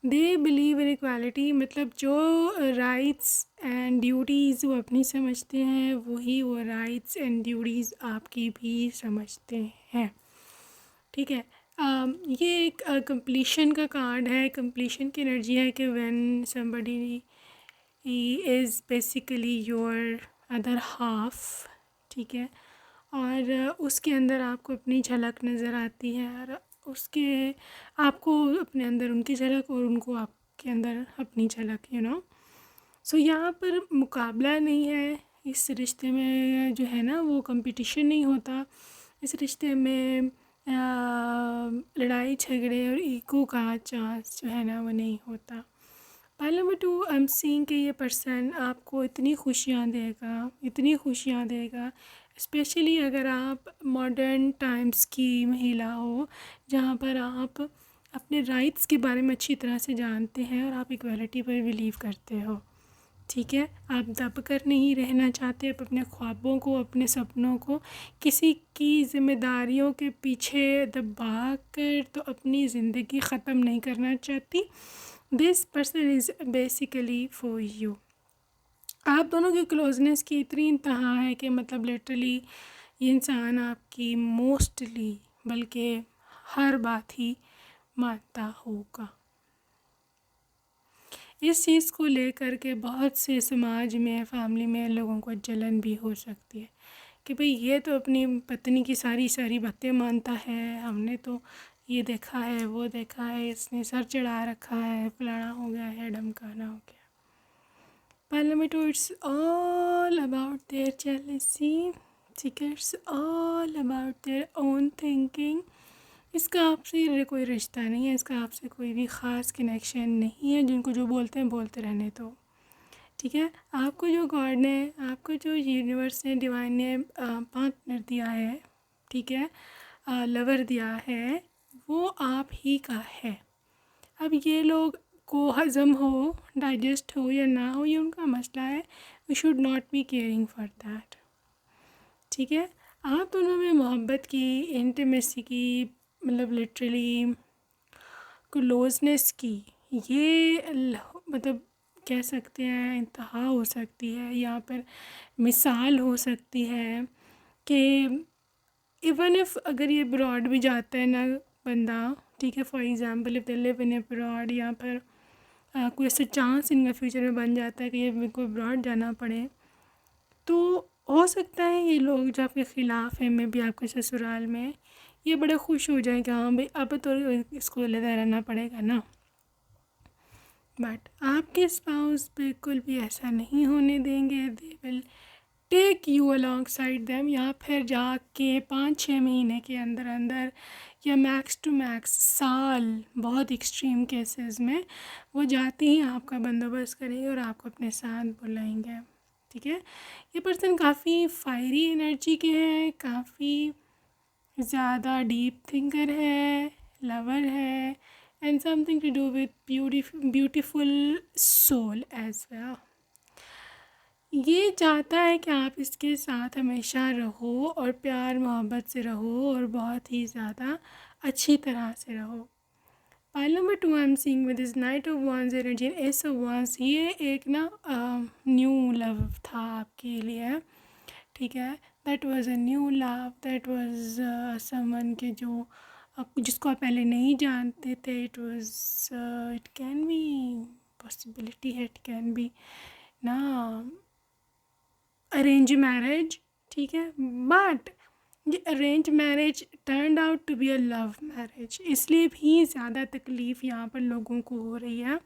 [SPEAKER 1] दे बिलीव इन इक्वालिटी, मतलब जो राइट्स एंड ड्यूटीज़ वो अपनी समझते हैं, वही वो राइट्स एंड ड्यूटीज़ आपकी भी समझते हैं. ठीक है. ये एक कंप्लीशन का कार्ड है. कंप्लीशन की एनर्जी है कि when somebody is basically your other half. ठीक है, और उसके अंदर आपको अपनी झलक नज़र आती है, और उसके आपको अपने अंदर उनकी झलक और उनको आपके अंदर अपनी झलक, सो यहाँ पर मुकाबला नहीं है इस रिश्ते में, जो है ना, वो कंपटीशन नहीं होता इस रिश्ते में. लड़ाई झगड़े और ईगो का चांस जो है ना, वो नहीं होता. Pile number 2, I am seeing कि ये पर्सन आपको इतनी खुशियाँ देगा, इतनी खुशियाँ देगा, स्पेशली अगर आप मॉडर्न टाइम्स की महिला हो, जहाँ पर आप अपने राइट्स के बारे में अच्छी तरह से जानते हैं और आप इक्वालिटी पर बिलीव करते हो. ठीक है, आप दब कर नहीं रहना चाहते, आप अपने ख्वाबों को, अपने सपनों को किसी की ज़िम्मेदारियों के पीछे दबा कर तो अपनी ज़िंदगी ख़त्म नहीं करना चाहती. This person is basically for you. आप दोनों की क्लोजनेस की इतनी इंतहा है कि मतलब लिटरली ये इंसान आपकी मोस्टली, बल्कि हर बात ही मानता होगा. इस चीज़ को लेकर के बहुत से समाज में, फैमिली में लोगों को जलन भी हो सकती है कि भाई ये तो अपनी पत्नी की सारी सारी बातें मानता है, हमने तो ये देखा है, वो देखा है, इसने सर चढ़ा रखा है, फलाना हो गया है, ढमकाना हो गया. Parliament, it's all about their jealousy. ठीक है, it's all about their own thinking. इसका आपसे कोई रिश्ता नहीं है, इसका आपसे कोई भी ख़ास कनेक्शन नहीं है. जिनको जो बोलते हैं बोलते रहने दो. ठीक है, आपको जो गॉड ने, आपको जो यूनिवर्स ने, डिवाइन ने पार्टनर दिया है, ठीक है, लवर दिया है, वो आप ही का है. अब ये लोग को हज़म हो, डाइजेस्ट हो या ना हो, ये उनका मसला है. We should not be caring for that. ठीक है, आप दोनों में मोहब्बत की, इंटीमेसी की, मतलब लिटरली क्लोजनेस की, ये मतलब कह सकते हैं इंतहा हो सकती है, यहाँ पर मिसाल हो सकती है कि इवन इफ़ अगर ये ब्रॉड भी जाता है ना बंदा, ठीक है, for example if they live in abroad, यहाँ पर कोई ऐसा चांस इनका फ्यूचर में बन जाता है कि ये कोई ब्रॉड जाना पड़े, तो हो सकता है ये लोग जो आपके ख़िलाफ़ हैं, में भी आपके ससुराल में, ये बड़े खुश हो जाए कि हाँ भाई अब तो इसको लेते रहना पड़ेगा ना. बट आपके स्पाउस बिल्कुल भी ऐसा नहीं होने देंगे. They will take you alongside them, या फिर जाके 5-6 महीने के अंदर अंदर, या मैक्स टू मैक्स साल, बहुत एक्सट्रीम केसेस में वो जाते ही आपका बंदोबस्त करेंगे और आपको अपने साथ बुलाएंगे. ठीक है, ये पर्सन काफ़ी फायरी एनर्जी के हैं, काफ़ी ज़्यादा डीप थिंकर है, लवर है, and something to do with beautiful soul as well. ये चाहता है कि आप इसके साथ हमेशा रहो और प्यार मोहब्बत से रहो और बहुत ही ज़्यादा अच्छी तरह से रहो. Pile number 2, I am seeing with this knight of wands energy and ace of wands. ये एक ना न्यू लव था आपके लिए. ठीक है, that was a new love, that was someone के जो जिसको आप पहले नहीं जानते थे. It was, it can be possibility है, इट कैन बी ना अरेंज मैरिज. ठीक है, बट ये arrange marriage turned out to be a love marriage. इसलिए भी ज़्यादा तकलीफ़ यहाँ पर लोगों को हो रही है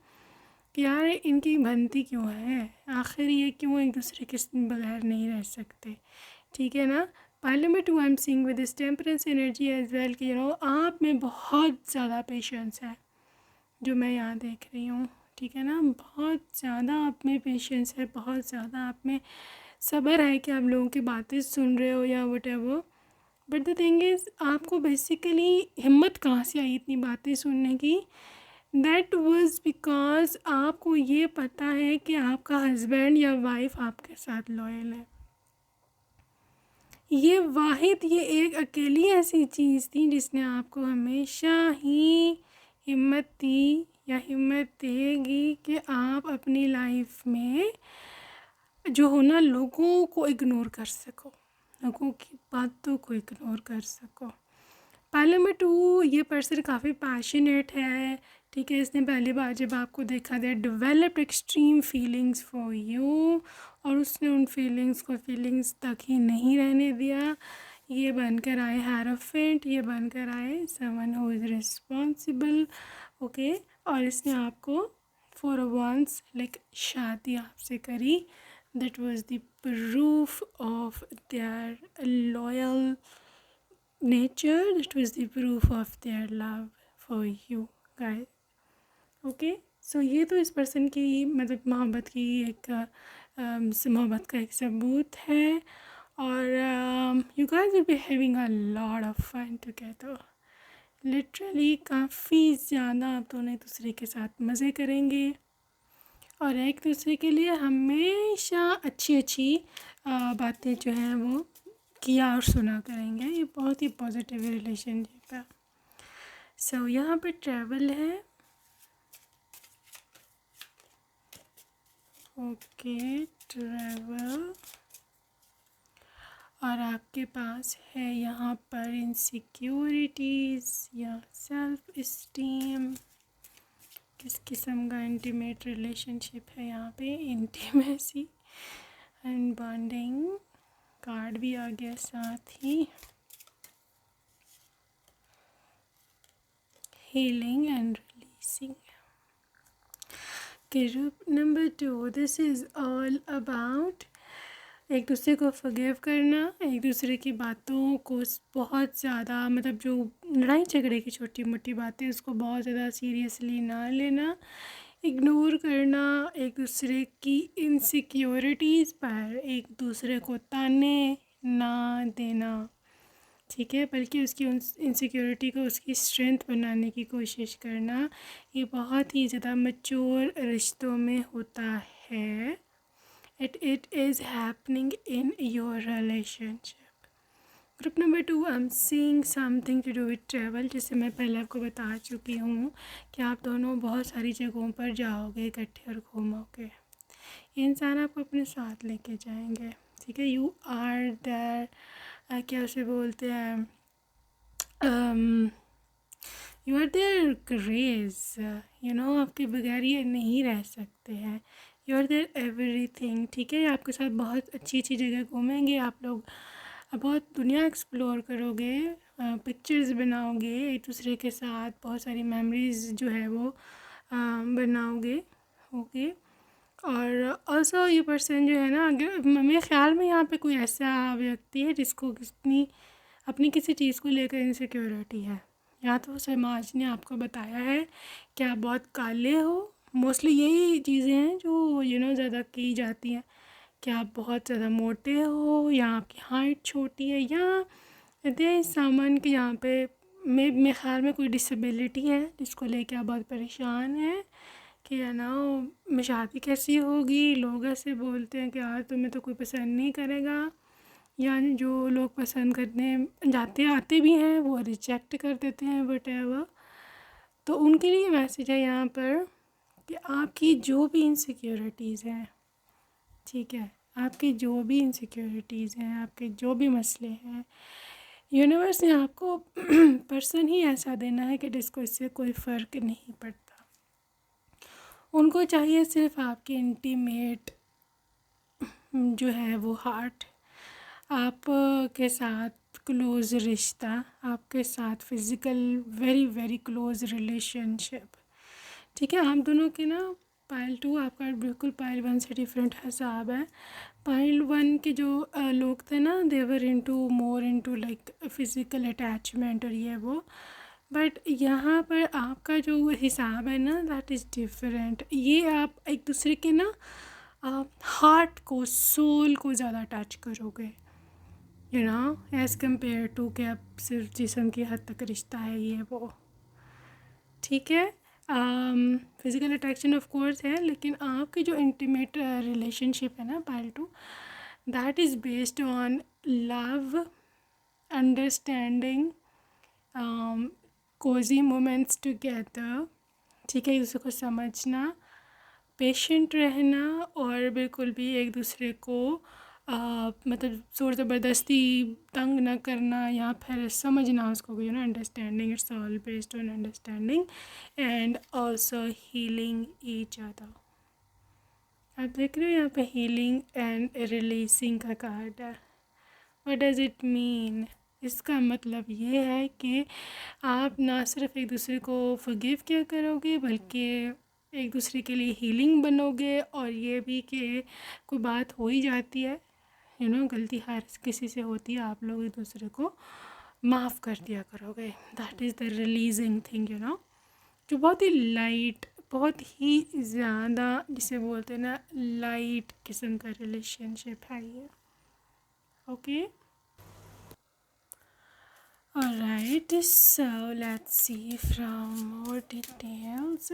[SPEAKER 1] कि यार इनकी बनती क्यों है, आखिर ये क्यों एक दूसरे के बगैर नहीं रह सकते. ठीक है ना, pile number 2 I am seeing with this temperance energy as well कि आप में बहुत ज़्यादा पेशेंस है, जो मैं यहाँ देख रही हूँ, ठीक है ना। बहुत ज़्यादा आप में पेशेंस है, बहुत ज़्यादा आप में सब्र है कि आप लोगों की बातें सुन रहे हो या what ever. But the thing is, आपको बेसिकली हिम्मत कहाँ से आई इतनी बातें सुनने की? दैट वॉज बिकॉज आपको ये पता है कि आपका हस्बैंड या वाइफ आपके साथ लॉयल है। ये एक अकेली ऐसी चीज़ थी जिसने आपको हमेशा ही हिम्मत दी या हिम्मत देगी कि आप अपनी लाइफ में जो हो ना, लोगों को इग्नोर कर सको, लोगों की बातों को इग्नोर कर सको। पाइल नंबर 2, ये पर्सन काफ़ी पैशनेट है, ठीक है। इसने पहली बार जब आपको देखा, they developed extreme feelings for you, और उसने उन फीलिंग्स को फीलिंग्स तक ही नहीं रहने दिया। ये बनकर आए हैरोफेंट, ये बनकर आए someone who is responsible, okay. और इसने आपको फॉर वंस लाइक शादी आपसे करी। That was the proof of their loyal nature, that was the proof of their love for you guys, okay। so ये तो इस पर्सन की मतलब मोहब्बत की एक मोहब्बत का एक सबूत है। और you guys will be having a lot of fun together, literally काफ़ी ज़्यादा आप दोनों एक दूसरे के साथ मज़े करेंगे और एक दूसरे के लिए हमेशा अच्छी अच्छी बातें जो हैं वो किया और सुना करेंगे। ये बहुत ही पॉजिटिव रिलेशनशिप है। सो यहाँ पे ट्रैवल है, ओके, ट्रैवल। और आपके पास है यहाँ पर इनसिक्योरिटीज़ या सेल्फ इस्टीम। किस किस्म का इंटीमेट रिलेशनशिप है यहाँ पे? इंटीमेसी एंड बॉन्डिंग कार्ड भी आ गया साथ ही। Healing and releasing. Group number 2, this is all about एक दूसरे को फॉरगिव करना, एक दूसरे की बातों को बहुत ज़्यादा मतलब जो लड़ाई झगड़े की छोटी मोटी बातें उसको बहुत ज़्यादा सीरियसली ना लेना, इग्नोर करना, एक दूसरे की इनसिक्योरिटीज़ पर एक दूसरे को ताने ना देना, ठीक है, बल्कि उसकी इनसिक्योरिटी को उसकी स्ट्रेंथ बनाने की कोशिश करना। ये बहुत ही ज़्यादा मैच्योर रिश्तों में होता है। It is happening in your relationship. Group number 2, I'm seeing something to do with travel, जिसे मैं पहले आपको बता चुकी हूँ कि आप दोनों बहुत सारी जगहों पर जाओगे इकट्ठे और घूमोगे। ये इंसान आपको अपने साथ लेके जाएंगे, ठीक है। यू आर देयर, क्या उसे बोलते हैं, यू आर देयर ग्रेस, आपके बगैर ये नहीं रह सकते हैं। यू आर देयर एवरीथिंग, ठीक है। आपके साथ बहुत अच्छी अच्छी जगह घूमेंगे, आप लोग बहुत दुनिया एक्सप्लोर करोगे, पिक्चर्स बनाओगे एक दूसरे के साथ, बहुत सारी मेमोरीज जो है वो बनाओगे, ओके। और ऑल्सो ये पर्सन जो है ना, अगर मेरे ख्याल में यहाँ पे कोई ऐसा व्यक्ति है जिसको अपनी किसी चीज़ को लेकर इनसिक्योरिटी है, या तो समाज ने आपको बताया है कि आप बहुत काले हो। मोस्टली यही चीज़ें हैं जो ज़्यादा की जाती हैं कि आप बहुत ज़्यादा मोटे हो या आपकी हाइट छोटी है, या दे सामान के यहाँ पे मेरे ख्याल में कोई डिसेबिलिटी है जिसको लेके आप बहुत परेशान हैं कि मैं शादी कैसी होगी। लोग ऐसे बोलते हैं कि यार तुम्हें तो कोई पसंद नहीं करेगा, या जो लोग पसंद करने जाते आते भी हैं वो रिजेक्ट कर देते हैं वटेवर। तो उनके लिए मैसेज है यहाँ पर कि आपकी जो भी इनसिक्योरिटीज़ हैं, ठीक है, आपकी जो भी इनसिक्योरिटीज़ हैं, आपके जो भी मसले हैं, यूनिवर्स ने आपको पर्सन ही ऐसा देना है कि जिसको इससे कोई फ़र्क नहीं पड़ता। उनको चाहिए सिर्फ आपकी इंटीमेट जो है वो हार्ट, आप के साथ क्लोज़ रिश्ता, आपके साथ physical very very close relationship, ठीक है। आप दोनों के ना पाइल 2 आपका बिल्कुल पाइल 1 से डिफरेंट हिसाब है। पाइल 1 के जो लोग थे ना, they were into more into like physical attachment और ये वो, बट यहाँ पर आपका जो हिसाब है ना, दैट इज़ डिफरेंट। ये आप एक दूसरे के ना हार्ट को, सोल को ज़्यादा टच करोगे, you know, as compare to कि अब सिर्फ जिस्म की हद तक रिश्ता है ये वो, ठीक है। फिज़िकल अट्रैक्शन ऑफ कोर्स है, लेकिन आपकी जो इंटीमेट रिलेशनशिप है ना pile 2, that is based on love, understanding, cozy moments together, ठीक है, एक दूसरे को समझना, पेशेंट रहना, और बिल्कुल भी एक दूसरे को मतलब ज़ोर ज़बरदस्ती तंग ना करना या फिर समझना उसको, you know, understanding, it's all based on understanding and also healing each other. आप देख रहे हो यहाँ पे हीलिंग एंड रिलीजिंग का कार्ड है। What does it mean? इसका मतलब ये है कि आप ना सिर्फ एक दूसरे को फॉरगिव किया करोगे, बल्कि एक दूसरे के लिए हीलिंग बनोगे, और ये भी कि कोई बात हो ही जाती है, यू नो, गलती हर किसी से होती है, आप लोग एक दूसरे को माफ़ कर दिया करोगे। That is the releasing thing, you know, जो बहुत ही लाइट, बहुत ही ज़्यादा जिसे बोलते हैं ना लाइट किस्म का रिलेशनशिप है ये। Okay, alright, so let's see from more details.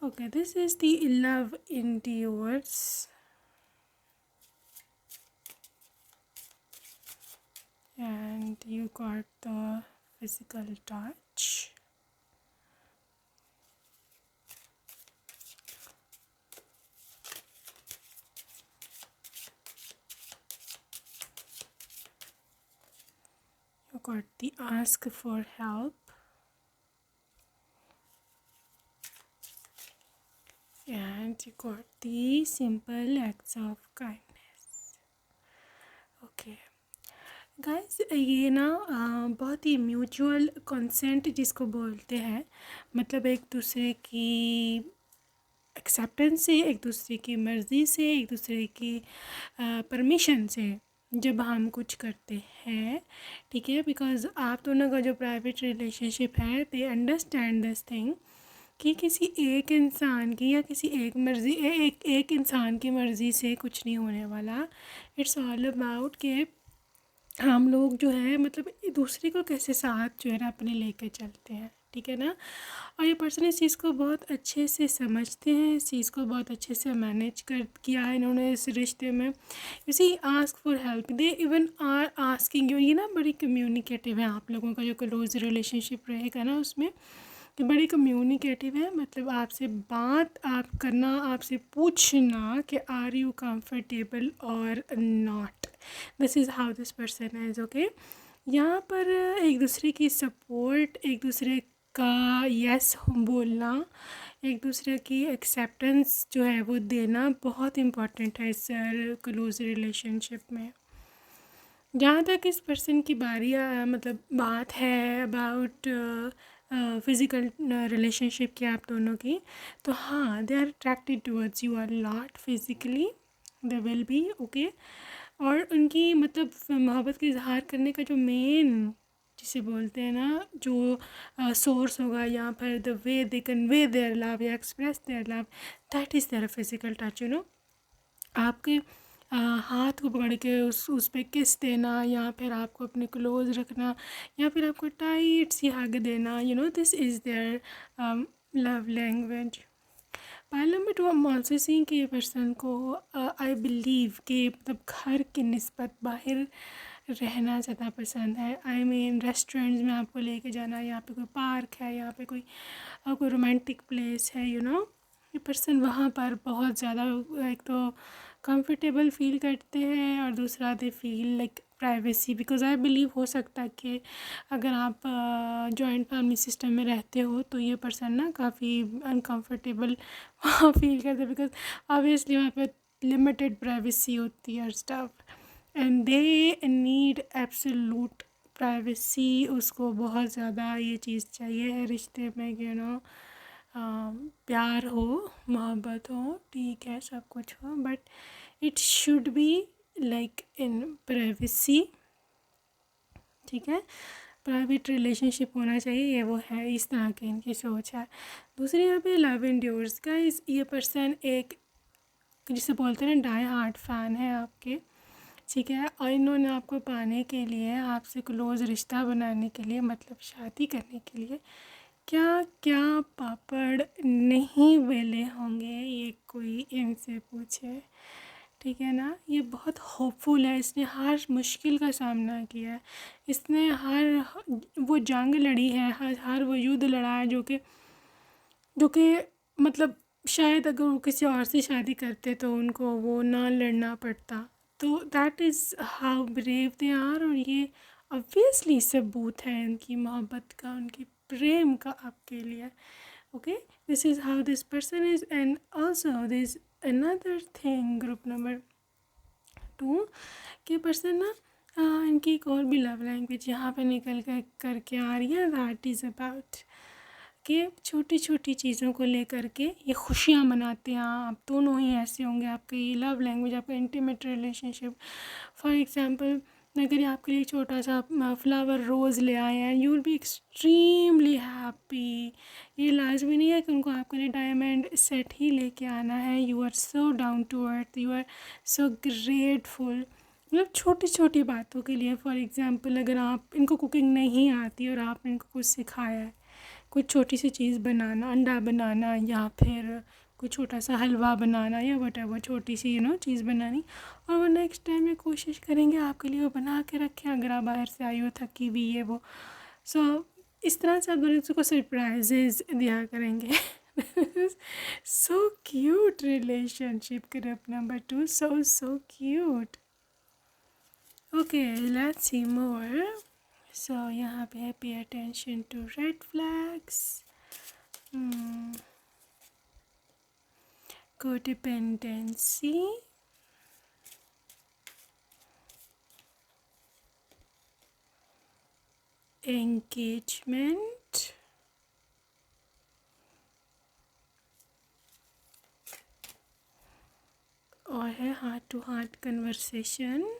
[SPEAKER 1] Okay, this is the love endures, and you got the physical touch, you got the ask for help, and you got the simple acts of kindness. Okay guys, ये ना बहुत ही mutual consent जिसको बोलते हैं, मतलब एक दूसरे की एक्सेप्टेंस से, एक दूसरे की मर्ज़ी से, एक दूसरे की परमिशन से जब हम कुछ करते हैं, ठीक है, बिकॉज़ आप दोनों का जो प्राइवेट रिलेशनशिप है, दे अंडरस्टैंड दिस थिंग कि किसी एक इंसान की या किसी एक मर्ज़ी एक इंसान की मर्ज़ी से कुछ नहीं होने वाला। इट्स ऑल अबाउट कि हम लोग जो है मतलब दूसरे को कैसे साथ जो है ना अपने लेके चलते हैं, ठीक है ना। और ये पर्सन इस चीज़ को बहुत अच्छे से समझते हैं, इस चीज़ को बहुत अच्छे से मैनेज कर किया है इन्होंने इस रिश्ते में। You see, ask for help, they even are asking you. ये ना बड़ी कम्युनिकेटिव है, आप लोगों का जो क्लोज रिलेशनशिप रहेगा ना उसमें ये बड़ी कम्युनिकेटिव है। मतलब आपसे बात आप करना, आपसे पूछना कि आर यू कंफर्टेबल और not, this is how this person is. Okay, यहाँ पर एक दूसरे की सपोर्ट, एक दूसरे का यस बोलना, एक दूसरे की एक्सेप्टेंस जो है वो देना बहुत इम्पॉर्टेंट है इस क्लोज रिलेशनशिप में। जहाँ तक इस पर्सन की बारी मतलब बात है अबाउट फ़िज़िकल रिलेशनशिप की आप दोनों की, तो हाँ, they are attracted towards you are lot physically, they will be okay. और उनकी मतलब मोहब्बत का इजहार करने का जो मेन जिसे बोलते हैं ना जो सोर्स होगा, यहाँ पर the way they convey their love या express their love, that is their physical touch, you know. आपके हाथ को पकड़ के उस पे किस देना, या फिर आपको अपने क्लोज रखना, या फिर आपको टाइट सी हग देना, you know, this is their love language. Pile number 2, हम ऑल्सो सीइंग कि ये पर्सन को आई बिलीव कि मतलब घर की निस्बत बाहर रहना ज़्यादा पसंद है। आई मीन रेस्टोरेंट्स में आपको लेके जाना, यहाँ पे कोई पार्क है, यहाँ पे कोई रोमांटिक प्लेस है, यू नो, ये पर्सन वहाँ पर बहुत ज़्यादा एक तो कंफर्टेबल फील करते हैं, और दूसरा they feel like privacy, because I believe हो सकता है कि अगर आप जॉइंट फैमिली सिस्टम में रहते हो तो ये पर्सन ना काफ़ी अनकंफर्टेबल वहाँ फील करते हैं, बिकॉज ऑब्वियसली वहाँ पे लिमिटेड प्राइवेसी होती है और stuff, and they need absolute privacy. उसको बहुत ज़्यादा ये चीज़ चाहिए है रिश्ते में, यू नो, प्यार हो, मोहब्बत हो, ठीक है, सब कुछ हो, but it should be like in privacy, ठीक है, प्राइवेट रिलेशनशिप होना चाहिए, ये वो है, इस तरह की इनकी सोच है। दूसरी यहाँ पे लव एंड्योर्स का, ये पर्सन एक जिसे बोलते हैं ना डाई हार्ट फ़ैन है आपके, ठीक है, और इन्होंने आपको पाने के लिए, आपसे क्लोज़ रिश्ता बनाने के लिए, मतलब शादी करने के लिए क्या क्या पापड़ नहीं बेले होंगे, ये कोई इनसे पूछे, ठीक है ना। ये बहुत होपफुल है, इसने हर मुश्किल का सामना किया है, इसने हर वो जंग लड़ी है, हर वो युद्ध लड़ा है जो कि मतलब शायद अगर वो किसी और से शादी करते तो उनको वो ना लड़ना पड़ता। तो that is how brave they are, और ये ऑब्वियसली सबूत है उनकी मोहब्बत का, उनकी प्रेम का आपके लिए। Okay, this is how this person is. And also this another thing, group number 2 के पर्सन ना, इनकी एक और भी लव लैंग्वेज यहाँ पे निकल कर करके आ रही है, दैट इज़ अबाउट कि छोटी छोटी चीज़ों को लेकर के ये खुशियाँ मनाते हैं। आप दोनों ही ऐसे होंगे, आपकी ये लव लैंग्वेज, आपका इंटीमेट रिलेशनशिप। फॉर एग्जांपल, अगर ये आपके लिए छोटा सा फ्लावर रोज़ ले आए हैं, you will be extremely happy. ये लाजमी नहीं है कि उनको आपके लिए डायमंड सेट ही लेके आना है। You are so down to earth, you are so grateful, मतलब छोटी छोटी बातों के लिए। फॉर एग्ज़ाम्पल, अगर आप इनको कुकिंग नहीं आती और आपने इनको कुछ सिखाया है, कुछ छोटी सी चीज़ बनाना, अंडा बनाना, या फिर कोई छोटा सा हलवा बनाना, या वटेवर छोटी सी चीज़ बनानी, और वो नेक्स्ट टाइम ये कोशिश करेंगे आपके लिए वो बना के रखें, अगर आप बाहर से आई हो थकी हुई ये वो। सो इस तरह से आप दोनों को सरप्राइजेज दिया करेंगे। So cute relationship, group number 2, so cute. Okay, let's see more. So यहाँ पे है pay attention to red flags, codependency, engagement, और है heart to heart conversation,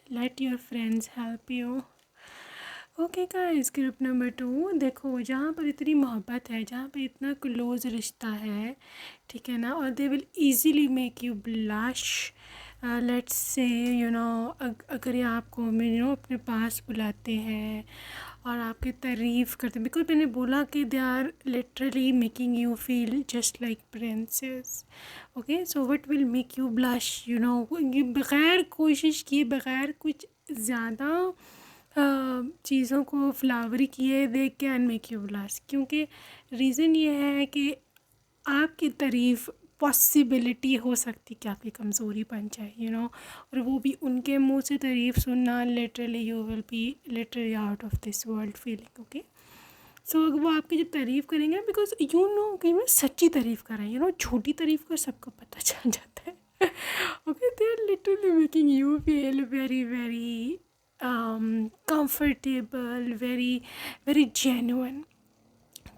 [SPEAKER 1] let your friends help you। Okay guys, group number 2, देखो जहाँ पर इतनी मोहब्बत है, जहाँ पर इतना क्लोज रिश्ता है, ठीक है ना, और they will easily make you blush. Let's say अगर ये आपको अपने पास बुलाते हैं और आपकी तारीफ़ करते हैं, बिकॉज मैंने बोला कि they are literally making you feel just like princess. Okay, so what will make you blush, ये बग़ैर कोशिश किए, बग़ैर कुछ ज़्यादा चीज़ों को फ्लावरी किए देख के एंड मेक यू ब्लश, क्योंकि रीज़न ये है कि आपकी तारीफ़ पॉसिबिलिटी हो सकती कि आपकी कमज़ोरी बन जाए, और वो भी उनके मुंह से तारीफ़ सुनना, literally you will be literally out of this world feeling. Okay, so वो आपकी जब तारीफ़ करेंगे, बिकॉज कि मैं सच्ची तारीफ़ कर रही हूँ, झूठी तारीफ़ का सबको पता चल जाता है। Okay, they are literally making you feel very very comfortable, very very genuine।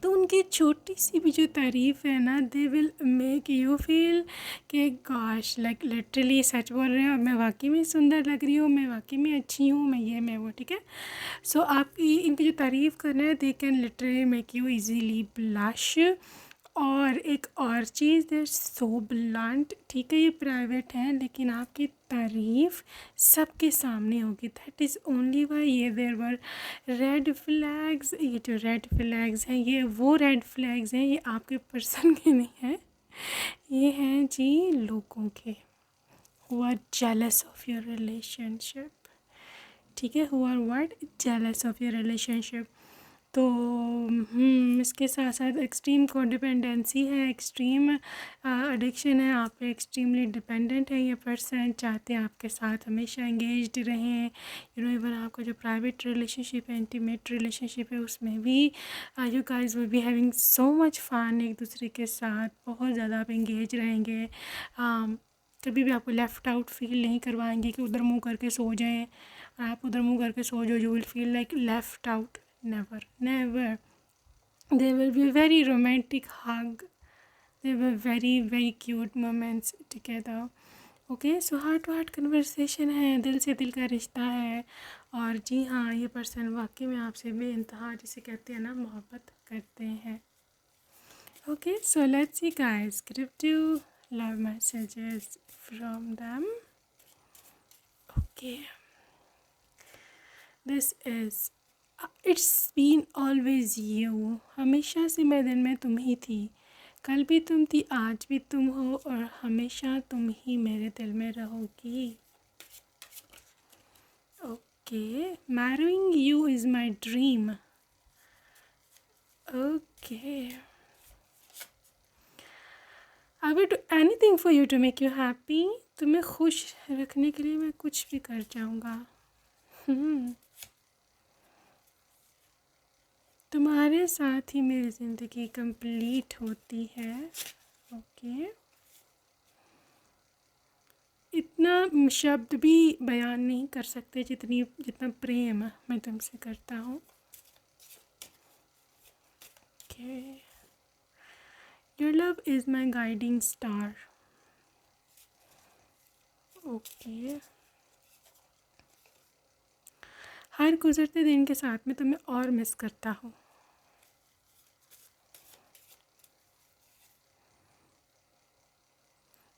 [SPEAKER 1] तो उनकी छोटी सी भी जो तारीफ़ है ना, they will make you feel कि गॉश, लाइक लिटरली सच बोल रहे हो, मैं वाकई में सुंदर लग रही हूँ, मैं वाकई में अच्छी हूँ, मैं वो, ठीक है। सो आप इनकी जो तारीफ़ करना है, they can literally make you easily blush. और एक और चीज़, देर सो ब्लंट, ठीक है, ये प्राइवेट है, लेकिन आपकी तारीफ़ सबके सामने होगी। दैट इज़ ओनली वाई ये देर वर रेड फ्लैग्स। ये जो रेड फ्लैग्स हैं, ये वो रेड फ्लैग्स हैं, ये आपके पर्सन के नहीं हैं, ये हैं जी लोगों के, who are jealous of your relationship, ठीक है, who are what, jealous of your relationship. तो इसके साथ साथ एक्सट्रीम कोडिपेंडेंसी है, एक्सट्रीम एडिक्शन है, आप पे एक्सट्रीमली डिपेंडेंट है ये पर्सन, चाहते हैं आपके साथ हमेशा एंगेज्ड रहें। इवन आपका जो प्राइवेट रिलेशनशिप है, इंटीमेट रिलेशनशिप है, उसमें भी you guys will be having so much fun एक दूसरे के साथ, बहुत ज़्यादा आप एंगेज रहेंगे। कभी भी आपको लेफ़्ट आउट फील नहीं करवाएंगे कि उधर मुँह करके सो जाएं, आप उधर मुँह करके सो जाओ, you will feel like left out. Never, never. There will be very romantic hug. There were very, very cute moments together. Okay, so heart to heart conversation है, दिल से दिल का रिश्ता है। और जी हाँ, ये पर्सन वाकई में आपसे बेइंतहा, जिसे कहते हैं ना, मोहब्बत करते हैं। Okay, so let's see guys, give love messages from them. Okay, this is it's been always you. हमेशा से मैं दिल में तुम ही थी, कल भी तुम थी, आज भी तुम हो, और हमेशा तुम ही मेरे दिल में रहोगी। Okay, marrying you is my dream. Okay, I will do anything for you to make you happy. तुम्हें खुश रखने के लिए मैं कुछ भी कर जाऊँगा। तुम्हारे साथ ही मेरी ज़िंदगी कंप्लीट होती है। ओके, इतना शब्द भी बयान नहीं कर सकते जितना प्रेम मैं तुमसे करता हूँ। Okay, your love is my guiding star. Okay, हर गुजरते दिन के साथ में तुम्हें और मिस करता हूँ।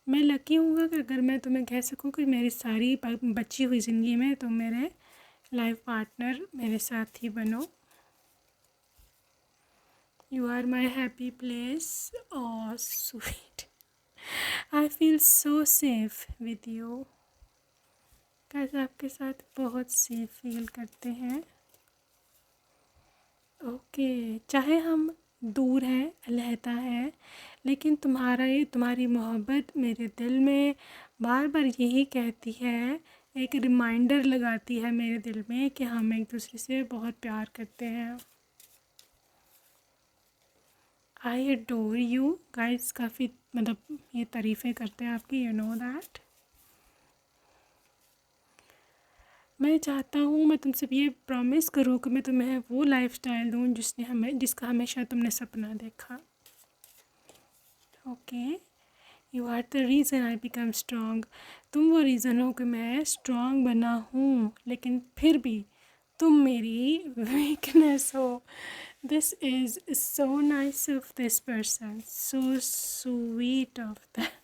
[SPEAKER 1] मैं लकी हूँगा कि अगर मैं तुम्हें कह सकूँ कि मेरी सारी बची हुई ज़िंदगी में तुम मेरे लाइफ पार्टनर, मेरे साथ ही बनो। You are my happy place. और sweet, I feel so safe with you. कैसे आपके साथ बहुत सेफ फील करते हैं। ओके, चाहे हम दूर हैं, अलहदा है, लेकिन तुम्हारी मोहब्बत मेरे दिल में बार बार यही कहती है, एक रिमाइंडर लगाती है मेरे दिल में कि हम एक दूसरे से बहुत प्यार करते हैं। आई एडोर यू गाइस, काफ़ी मतलब ये तारीफ़ें करते हैं आपकी, यू नो दैट। मैं चाहता हूँ, मैं तुमसे ये प्रॉमिस करूँ कि मैं तुम्हें वो लाइफस्टाइल दूँ जिसका हमेशा तुमने सपना देखा। Okay, you are the reason I become strong. तुम वो रीज़न हो कि मैं स्ट्रॉन्ग बना हूँ, लेकिन फिर भी तुम मेरी वीकनेस हो। This is so nice of this person, so sweet of that.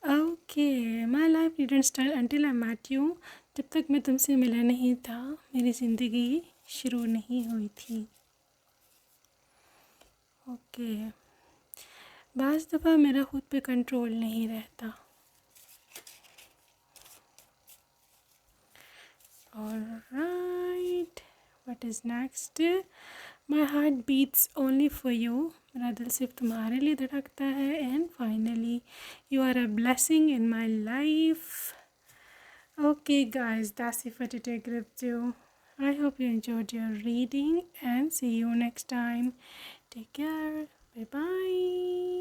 [SPEAKER 1] Okay, my life didn't start until I met you. जब तक मैं तुमसे मिला नहीं था, मेरी ज़िंदगी शुरू नहीं हुई थी। ओके, बाज़ दफ़ा मेरा खुद पे कंट्रोल नहीं रहता। Alright, what is next? My heart beats only for you. मेरा दिल सिर्फ तुम्हारे लिए धड़कता है। And finally, you are a blessing in my life. Okay guys, that's it for today group 2. I hope you enjoyed your reading and see you next time. Take care. Bye bye.